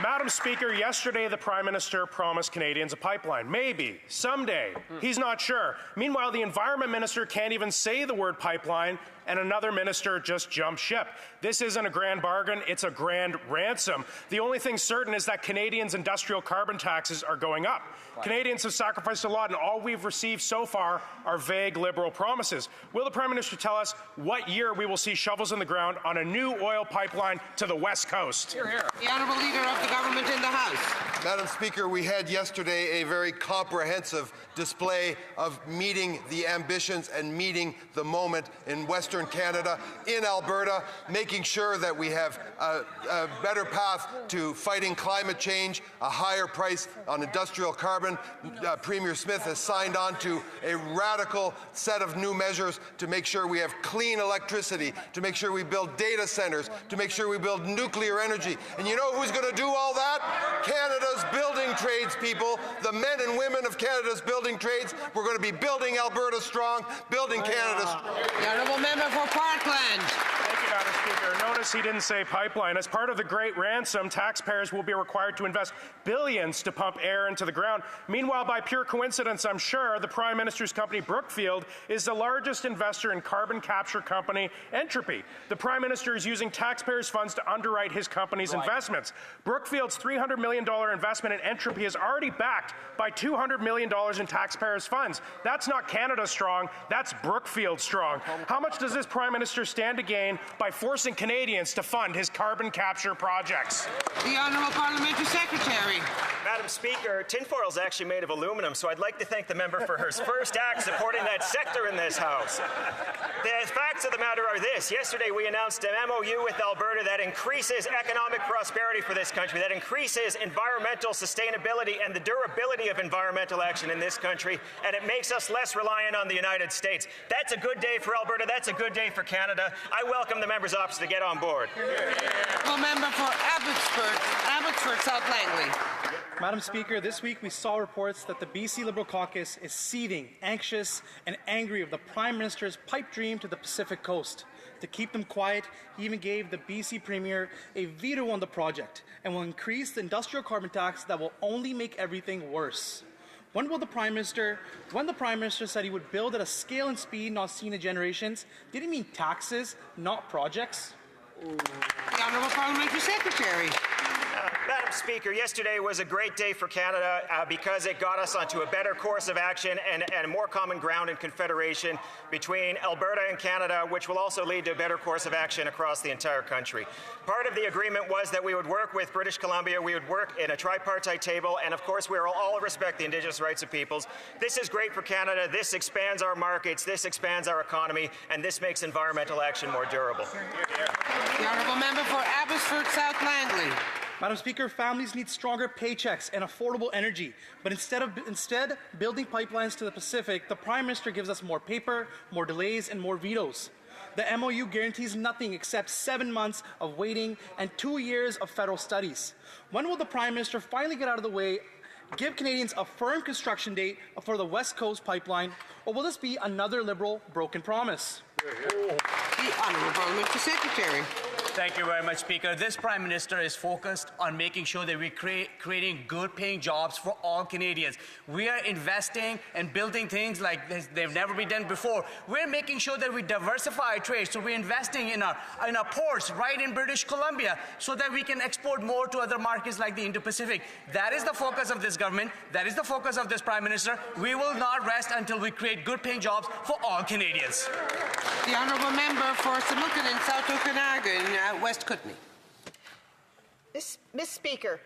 Madam Speaker, yesterday the Prime Minister promised Canadians a pipeline. Maybe, someday. He's not sure. Meanwhile, the Environment Minister can't even say the word pipeline, and another minister just jumped ship. This isn't a grand bargain, it's a grand ransom. The only thing certain is that Canadians' industrial carbon taxes are going up. Canadians have sacrificed a lot, and all we've received so far are vague Liberal promises. Will the Prime Minister tell us what year we will see shovels in the ground on a new oil pipeline to the West Coast? Hear, hear. The Honourable Leader of the Government in the House. Madam Speaker, we had yesterday a very comprehensive display of meeting the ambitions and meeting the moment in Western Canada, in Alberta, making sure that we have a better path to fighting climate change, a higher price on industrial carbon. Premier Smith has signed on to a radical set of new measures to make sure we have clean electricity, to make sure we build data centers, to make sure we build nuclear energy. And you know who's going to do all that? Canada's building trades people, the men and women of Canada's building trades. We're going to be building Alberta strong, building Canada strong. The Honourable Member for Parkland. Thank you, Madam Speaker. Notice he didn't say pipeline. As part of the Great Ransom, taxpayers will be required to invest billions to pump air into the ground. Meanwhile, by pure coincidence, I'm sure, the Prime Minister's company, Brookfield, is the largest investor in carbon capture company Entropy. The Prime Minister is using taxpayers' funds to underwrite his company's investments. Brookfield's $300 million investment in Entropy is already backed by $200 million in taxpayers' funds. That's not Canada strong, that's Brookfield strong. How much does this Prime Minister stand to gain by forcing Canadians to fund his carbon capture projects? The Honourable Parliamentary Secretary. Madam Speaker, tinfoil is actually made of aluminum, so I'd like to thank the member for her first act supporting that sector in this House. The facts of the matter are this. Yesterday we announced an MOU with Alberta that increases economic prosperity for this country, that increases environmental sustainability and the durability of environmental action in this country, and it makes us less reliant on the United States. That's a good day for Alberta. That's a good day for Canada. I welcome the member's office to get on board. The member for Abbotsford South Langley. Madam Speaker, this week we saw reports that the BC Liberal caucus is seething, anxious, and angry of the Prime Minister's pipe dream to the Pacific Coast. To keep them quiet, he even gave the BC Premier a veto on the project and will increase the industrial carbon tax that will only make everything worse. When the Prime Minister said he would build at a scale and speed not seen in generations, did he mean taxes, not projects? The Honourable Parliamentary Secretary. Madam Speaker, yesterday was a great day for Canada because it got us onto a better course of action and more common ground and confederation between Alberta and Canada, which will also lead to a better course of action across the entire country. Part of the agreement was that we would work with British Columbia, we would work in a tripartite table, and of course we will all respect the Indigenous rights of peoples. This is great for Canada, this expands our markets, this expands our economy, and this makes environmental action more durable. The honourable member for Abbotsford South Langley. Madam Speaker, families need stronger paychecks and affordable energy. But instead building pipelines to the Pacific, the Prime Minister gives us more paper, more delays, and more vetoes. The MOU guarantees nothing except 7 months of waiting and 2 years of federal studies. When will the Prime Minister finally get out of the way, give Canadians a firm construction date for the West Coast pipeline, or will this be another Liberal broken promise? The honourable parliamentary secretary. Thank you very much, Speaker. This Prime Minister is focused on making sure that we're creating good-paying jobs for all Canadians. We are investing and building things like they've never been done before. We're making sure that we diversify our trade, so we're investing in our ports right in British Columbia so that we can export more to other markets like the Indo-Pacific. That is the focus of this government. That is the focus of this Prime Minister. We will not rest until we create good-paying jobs for all Canadians. The honourable member for Similkameen and South Okanagan, West Kootenay. Ms. Speaker,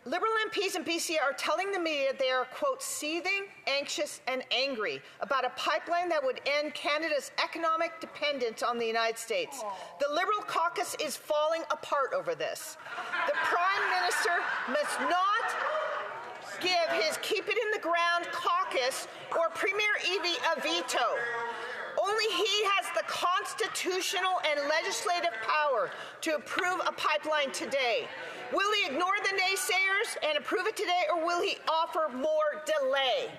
Liberal MPs in BC are telling the media they are, quote, seething, anxious, and angry about a pipeline that would end Canada's economic dependence on the United States. The Liberal caucus is falling apart over this. The Prime Minister must not give his Keep It in the Ground caucus or Premier Evie a veto. Only he has the constitutional and legislative power to approve a pipeline today. Will he ignore the naysayers and approve it today, or will he offer more delay?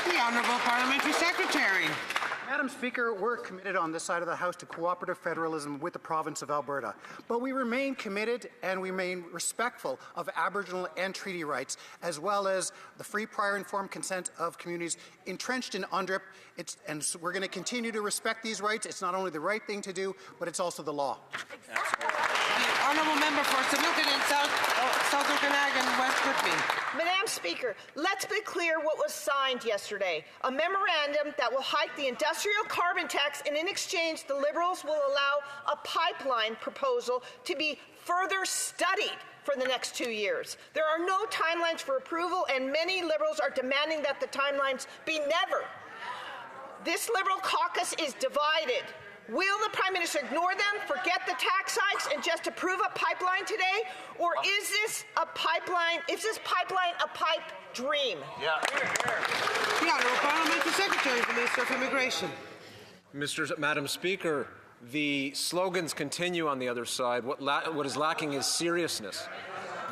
The honourable parliamentary secretary. Madam Speaker, we're committed on this side of the House to cooperative federalism with the province of Alberta. But we remain committed and we remain respectful of Aboriginal and treaty rights, as well as the free, prior, informed consent of communities entrenched in UNDRIP. And so we're going to continue to respect these rights. It's not only the right thing to do, but it's also the law. The honourable member for Similkameen and South Okanagan, West Kootenay. Madam Speaker, let's be clear what was signed yesterday. A memorandum that will hike the industrial carbon tax, and in exchange, the Liberals will allow a pipeline proposal to be further studied for the next 2 years. There are no timelines for approval, and many Liberals are demanding that the timelines be never. This Liberal caucus is divided. Will the Prime Minister ignore them, forget the tax hikes, and just approve a pipeline today? Or is this pipeline a pipe dream? Yeah. The honourable parliamentary secretary for the Minister of Immigration. Madam Speaker, the slogans continue on the other side. What is lacking is seriousness.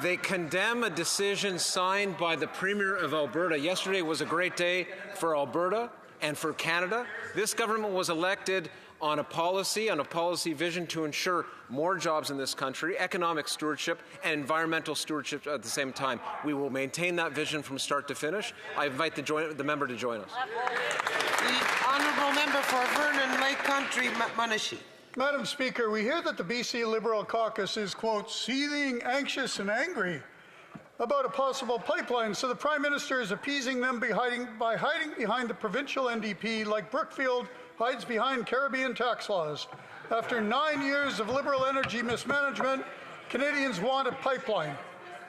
They condemn a decision signed by the Premier of Alberta. Yesterday was a great day for Alberta and for Canada. This government was elected on a policy vision to ensure more jobs in this country, economic stewardship, and environmental stewardship at the same time. We will maintain that vision from start to finish. I invite the member to join us. The honourable member for Vernon Lake Country, Monashee. Madam Speaker, we hear that the BC Liberal caucus is, quote, seething, anxious, and angry about a possible pipeline, so the Prime Minister is appeasing them by hiding behind the provincial NDP like Brookfield hides behind Caribbean tax laws. After 9 years of Liberal energy mismanagement, Canadians want a pipeline.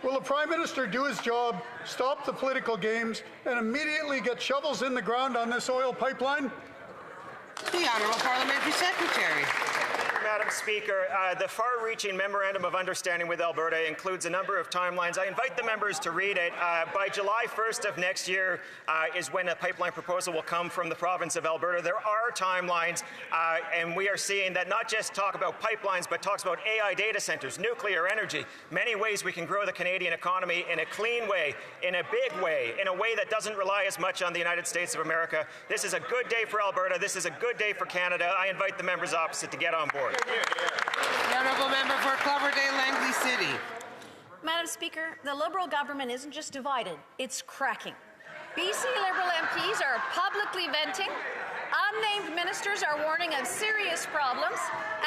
Will the Prime Minister do his job, stop the political games, and immediately get shovels in the ground on this oil pipeline? The honourable parliamentary secretary. Madam Speaker, the far-reaching Memorandum of Understanding with Alberta includes a number of timelines. I invite the members to read it. By July 1st of next year is when a pipeline proposal will come from the province of Alberta. There are timelines, and we are seeing that not just talk about pipelines, but talks about AI data centres, nuclear energy, many ways we can grow the Canadian economy in a clean way, in a big way, in a way that doesn't rely as much on the United States of America. This is a good day for Alberta. This is a good day for Canada. I invite the members opposite to get on board. The honourable member for Cloverdale, Langley City. Madam Speaker, the Liberal government isn't just divided, it's cracking. BC Liberal MPs are publicly venting Unnamed ministers are warning of serious problems,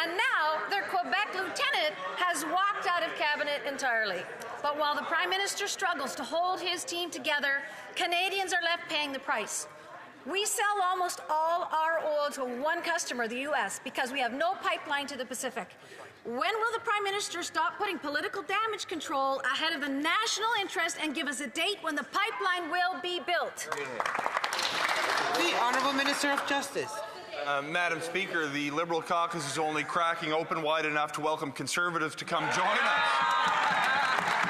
and now their Quebec lieutenant has walked out of cabinet entirely. But while the Prime Minister struggles to hold his team together, Canadians are left paying the price. We sell almost all our oil to one customer, the U.S., because we have no pipeline to the Pacific. When will the Prime Minister stop putting political damage control ahead of the national interest and give us a date when the pipeline will be built? The Honourable Minister of Justice. Madam Speaker, the Liberal caucus is only cracking open wide enough to welcome Conservatives to come join us.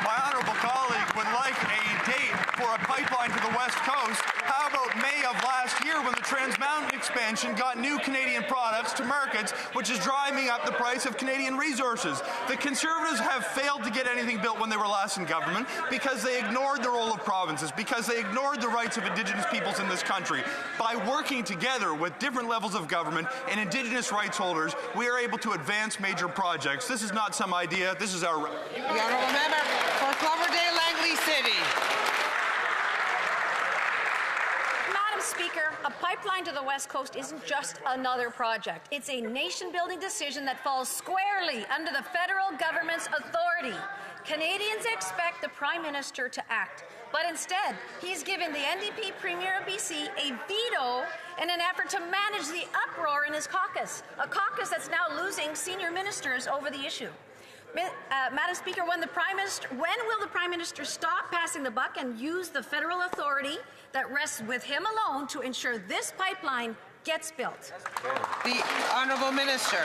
My honourable colleague would like a date for a pipeline to the West Coast. How about May of last year when the Trans Mountain expansion got new Canadian products to markets, which is driving up the price of Canadian resources? The Conservatives have failed to get anything built when they were last in government because they ignored the role of provinces, because they ignored the rights of Indigenous peoples in this country. By working together with different levels of government and Indigenous rights holders, we are able to advance major projects. This is not some idea. This is our... The Honourable Member for Cloverdale, Langley City. Madam Speaker, a pipeline to the West Coast isn't just another project. It's a nation-building decision that falls squarely under the federal government's authority. Canadians expect the Prime Minister to act, but instead, he's given the NDP Premier of BC a veto in an effort to manage the uproar in his caucus, a caucus that's now losing senior ministers over the issue. Madam Speaker, when will the Prime Minister stop passing the buck and use the federal authority that rests with him alone to ensure this pipeline gets built? The Honourable Minister.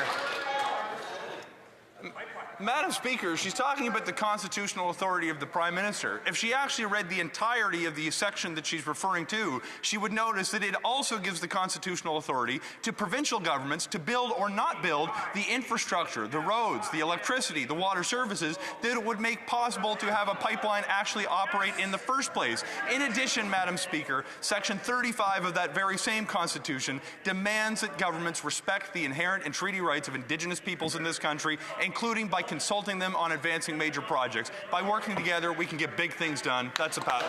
Madam Speaker, she's talking about the constitutional authority of the Prime Minister. If she actually read the entirety of the section that she's referring to, she would notice that it also gives the constitutional authority to provincial governments to build or not build the infrastructure, the roads, the electricity, the water services that it would make possible to have a pipeline actually operate in the first place. In addition, Madam Speaker, Section 35 of that very same Constitution demands that governments respect the inherent and treaty rights of Indigenous peoples in this country, including by consulting them on advancing major projects. By working together, we can get big things done. That's a path.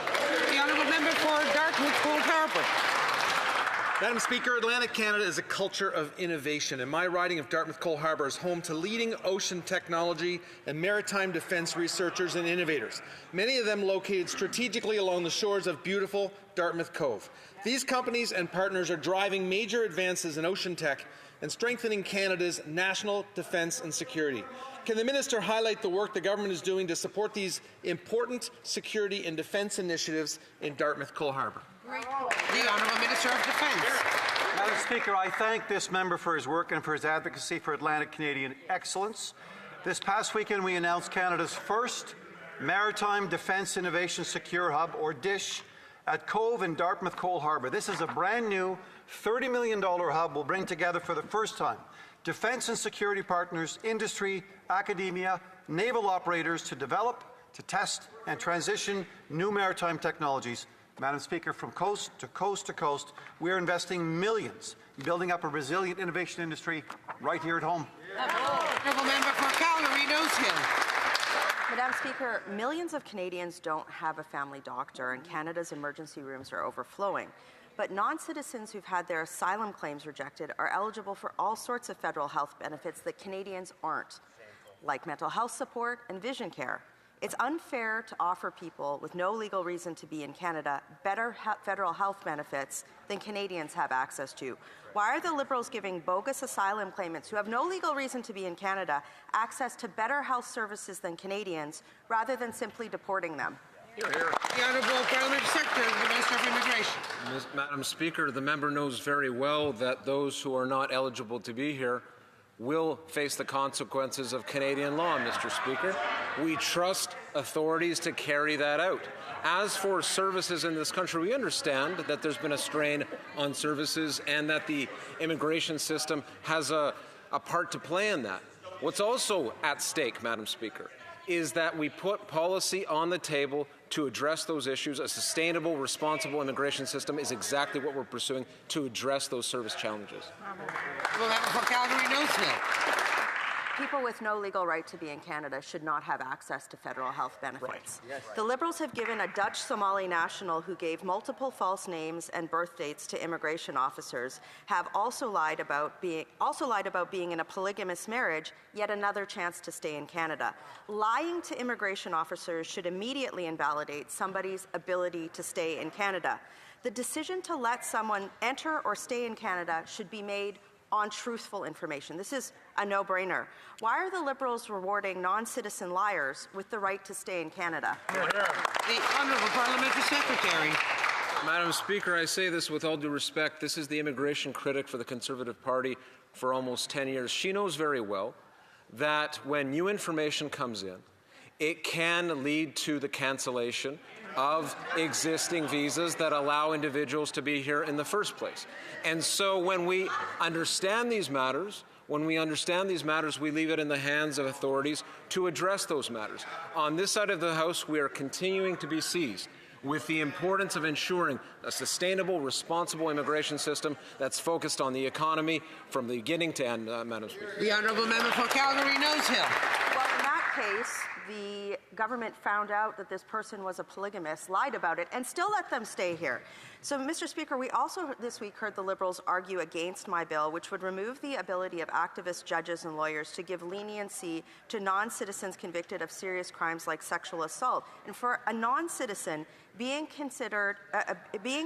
The Honourable Member for Dartmouth Cold Harbour. Madam Speaker, Atlantic Canada is a culture of innovation, and my riding of Dartmouth Coal Harbour is home to leading ocean technology and maritime defence researchers and innovators, many of them located strategically along the shores of beautiful Dartmouth Cove. These companies and partners are driving major advances in ocean tech and strengthening Canada's national defence and security. Can the Minister highlight the work the government is doing to support these important security and defence initiatives in Dartmouth Coal Harbour? The Honourable Minister of Defence. Madam Speaker, I thank this member for his work and for his advocacy for Atlantic Canadian excellence. This past weekend, we announced Canada's first Maritime Defence Innovation Secure Hub, or DISH, at Cove in Dartmouth Coal Harbour. This is a brand new $30 million hub will bring together for the first time defence and security partners, industry, academia, naval operators to develop, to test and transition new maritime technologies. Madam Speaker, from coast to coast to coast, we are investing millions in building up a resilient innovation industry right here at home. Honourable Member for Calgary, Nose Hill. Madam Speaker, millions of Canadians don't have a family doctor, and Canada's emergency rooms are overflowing. But non-citizens who've had their asylum claims rejected are eligible for all sorts of federal health benefits that Canadians aren't, like mental health support and vision care. It's unfair to offer people with no legal reason to be in Canada better federal health benefits than Canadians have access to. Why are the Liberals giving bogus asylum claimants who have no legal reason to be in Canada access to better health services than Canadians rather than simply deporting them? The Honourable Parliamentary Secretary of the Minister of Immigration. Madam Speaker, the member knows very well that those who are not eligible to be here will face the consequences of Canadian law, Mr. Speaker. We trust authorities to carry that out. As for services in this country, we understand that there's been a strain on services and that the immigration system has a part to play in that. What's also at stake, Madam Speaker, is that we put policy on the table to address those issues. A sustainable, responsible immigration system is exactly what we're pursuing to address those service challenges. People with no legal right to be in Canada should not have access to federal health benefits. Right. Yes. The Liberals have given a Dutch Somali national who gave multiple false names and birth dates to immigration officers, have also lied about being in a polygamous marriage, yet another chance to stay in Canada. Lying to immigration officers should immediately invalidate somebody's ability to stay in Canada. The decision to let someone enter or stay in Canada should be made on truthful information. This is a no-brainer. Why are the Liberals rewarding non-citizen liars with the right to stay in Canada? The Honourable Parliamentary Secretary. Madam Speaker, I say this with all due respect. This is the immigration critic for the Conservative Party for almost 10 years. She knows very well that when new information comes in, it can lead to the cancellation of existing visas that allow individuals to be here in the first place. And so when we understand these matters, we leave it in the hands of authorities to address those matters. On this side of the House, we are continuing to be seized with the importance of ensuring a sustainable, responsible immigration system that's focused on the economy from the beginning to end, Madam Speaker. The Honourable Member for Calgary Nose Hill. Well, in that case, the government found out that this person was a polygamist, lied about it, and still let them stay here. So, Mr. Speaker, we also this week heard the Liberals argue against my bill, which would remove the ability of activists, judges, and lawyers to give leniency to non-citizens convicted of serious crimes like sexual assault. And for a non-citizen, being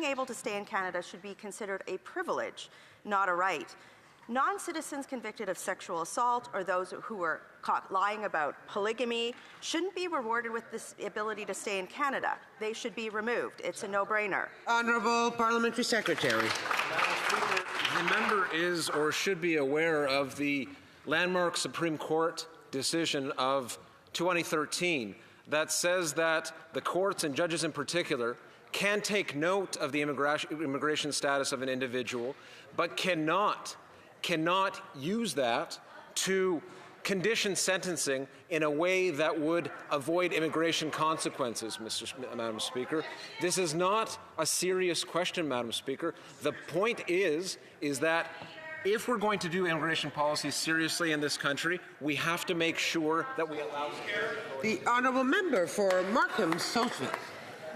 able to stay in Canada should be considered a privilege, not a right. Non-citizens convicted of sexual assault or those who were caught lying about polygamy shouldn't be rewarded with this ability to stay in Canada. They should be removed. It's a no-brainer. Honourable Parliamentary Secretary. The member is or should be aware of the landmark Supreme Court decision of 2013 that says that the courts and judges in particular can take note of the immigration status of an individual, but cannot use that to condition sentencing in a way that would avoid immigration consequences, Madam Speaker. This is not a serious question, Madam Speaker. The point is that if we're going to do immigration policy seriously in this country, we have to make sure that we allow... The Honourable Member for Markham-Southwick.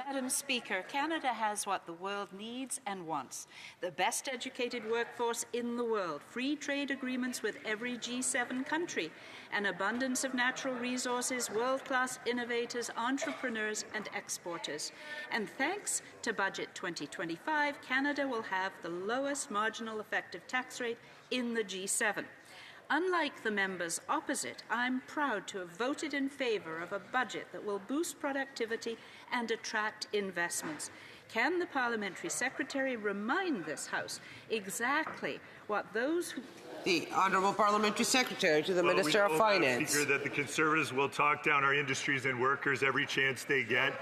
Madam Speaker, Canada has what the world needs and wants. The best educated workforce in the world, free trade agreements with every G7 country, an abundance of natural resources, world-class innovators, entrepreneurs and exporters. And thanks to Budget 2025, Canada will have the lowest marginal effective tax rate in the G7. Unlike the members opposite, I'm proud to have voted in favour of a budget that will boost productivity and attract investments. Can the Parliamentary Secretary remind this House exactly what those who... The Honourable Parliamentary Secretary to the Minister of Finance. Speaker, that the Conservatives will talk down our industries and workers every chance they get.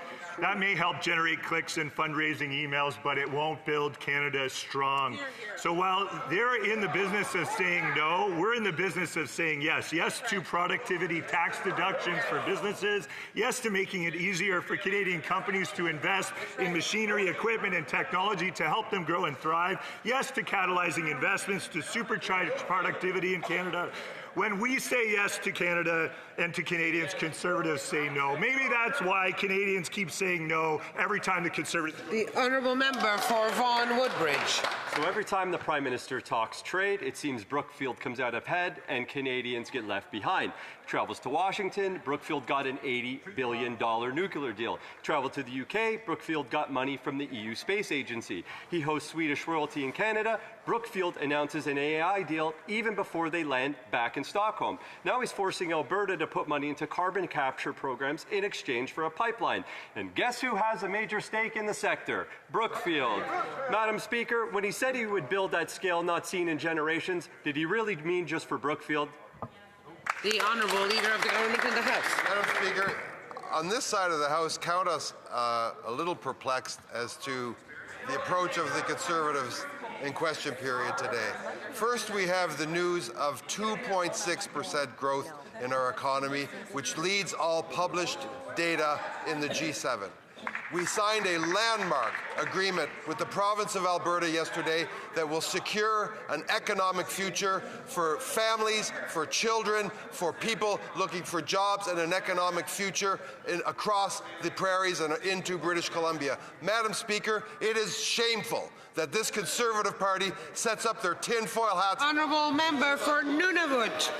That may help generate clicks and fundraising emails, but it won't build Canada strong. So while they're in the business of saying no, we're in the business of saying yes. Yes to productivity tax deductions for businesses. Yes to making it easier for Canadian companies to invest in machinery, equipment, and technology to help them grow and thrive. Yes to catalyzing investments to supercharge productivity in Canada. When we say yes to Canada and to Canadians, Conservatives say no. Maybe that's why Canadians keep saying no every time the Conservatives... The Honourable Member for Vaughan Woodbridge. So every time the Prime Minister talks trade, it seems Brookfield comes out ahead and Canadians get left behind. Travels to Washington, Brookfield got an $80 billion nuclear deal. Traveled to the UK, Brookfield got money from the EU Space Agency. He hosts Swedish royalty in Canada. Brookfield announces an AI deal even before they land back in Stockholm. Now he's forcing Alberta to put money into carbon capture programs in exchange for a pipeline. And guess who has a major stake in the sector? Brookfield. Madam Speaker, when he said he would build at scale not seen in generations, did he really mean just for Brookfield? The Honourable Leader of the Government in the House. Madam Speaker, on this side of the House, count us a little perplexed as to the approach of the Conservatives in question period today. First, we have the news of 2.6% growth in our economy, which leads all published data in the G7. We signed a landmark agreement with the province of Alberta yesterday that will secure an economic future for families, for children, for people looking for jobs and an economic future across the prairies and into British Columbia. Madam Speaker, it is shameful that this Conservative Party sets up their tinfoil hats. Honourable member for Nunavut.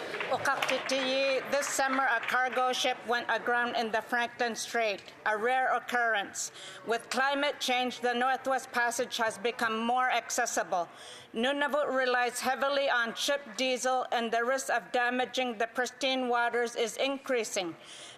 This summer, a cargo ship went aground in the Franklin Strait, a rare occurrence. With climate change, the Northwest Passage has become more accessible. Nunavut relies heavily on ship diesel, and the risk of damaging the pristine waters is increasing.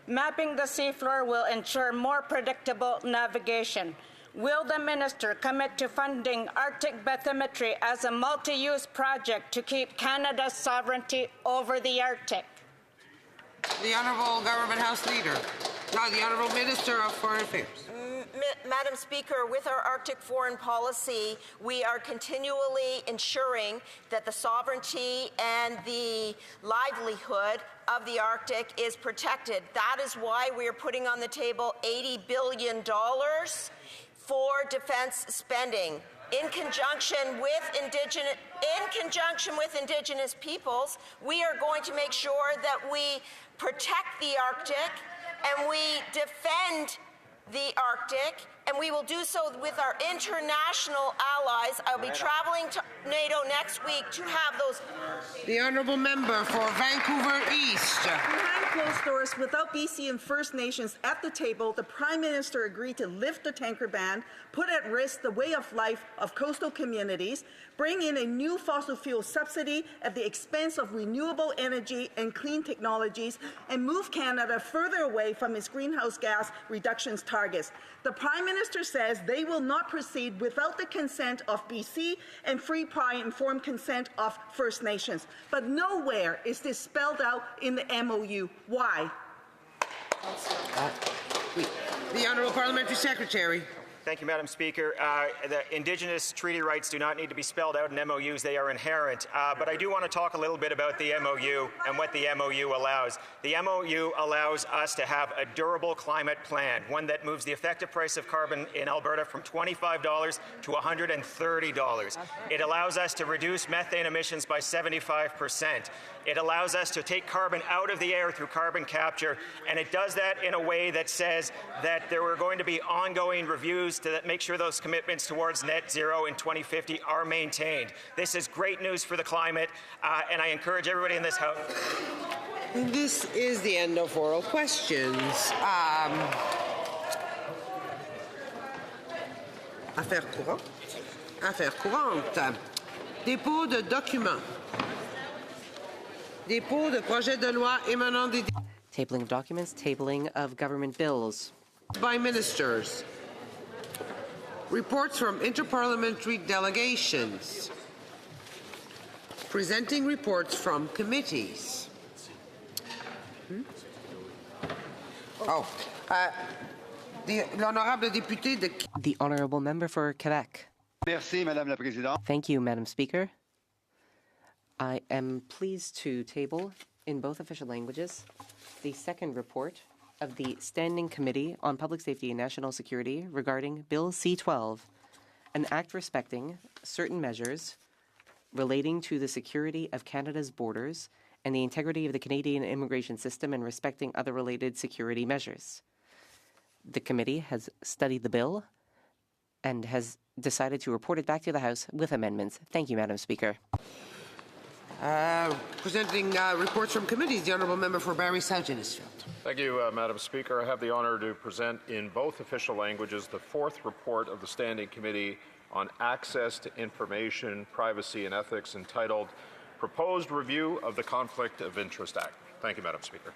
Mapping the seafloor will ensure more predictable navigation. Will the minister commit to funding Arctic bathymetry as a multi-use project to keep Canada's sovereignty over the Arctic? The Honourable Government House Leader. The Honourable Minister of Foreign Affairs. Madam Speaker, with our Arctic foreign policy, we are continually ensuring that the sovereignty and the livelihood of the Arctic is protected. That is why we are putting on the table $80 billion for defense spending. In conjunction with Indigenous peoples, we are going to make sure that we protect the Arctic and we defend the Arctic, and we will do so with our international allies. I'll be traveling to NATO next week to have those. The Honourable Member for Vancouver East. Behind closed doors, without BC and First Nations at the table, the Prime Minister agreed to lift the tanker ban, put at risk the way of life of coastal communities, bring in a new fossil fuel subsidy at the expense of renewable energy and clean technologies, and move Canada further away from its greenhouse gas reductions targets. The Prime Minister says they will not proceed without the consent of BC and free, prior, and informed consent of First Nations. But nowhere is this spelled out in the MOU. Why? The Honourable Parliamentary Secretary. Thank you, Madam Speaker. The Indigenous treaty rights do not need to be spelled out in MOUs. They are inherent. But I do want to talk a little bit about the MOU and what the MOU allows. The MOU allows us to have a durable climate plan, one that moves the effective price of carbon in Alberta from $25 to $130. It allows us to reduce methane emissions by 75%. It allows us to take carbon out of the air through carbon capture, and it does that in a way that says that there are going to be ongoing reviews to make sure those commitments towards net zero in 2050 are maintained. This is great news for the climate, and I encourage everybody in this House. This is the end of oral questions. Affaires courantes. Affaires courantes. Dépôt de documents. Dépôt de projets de loi émanant des... Tabling of documents, tabling of government bills. By ministers. Reports from interparliamentary delegations. Presenting reports from committees. L'honorable député de... The Honourable Member for Quebec. Merci, Madame la Présidente. Thank you, Madam Speaker. I am pleased to table, in both official languages, the second report of the Standing Committee on Public Safety and National Security regarding Bill C-12, an act respecting certain measures relating to the security of Canada's borders and the integrity of the Canadian immigration system and respecting other related security measures. The committee has studied the bill and has decided to report it back to the House with amendments. Thank you, Madam Speaker. Presenting reports from committees, the Honourable Member for Barrie South Innisfield. Thank you, Madam Speaker. I have the honour to present in both official languages the fourth report of the Standing Committee on Access to Information, Privacy and Ethics, entitled Proposed Review of the Conflict of Interest Act. Thank you, Madam Speaker.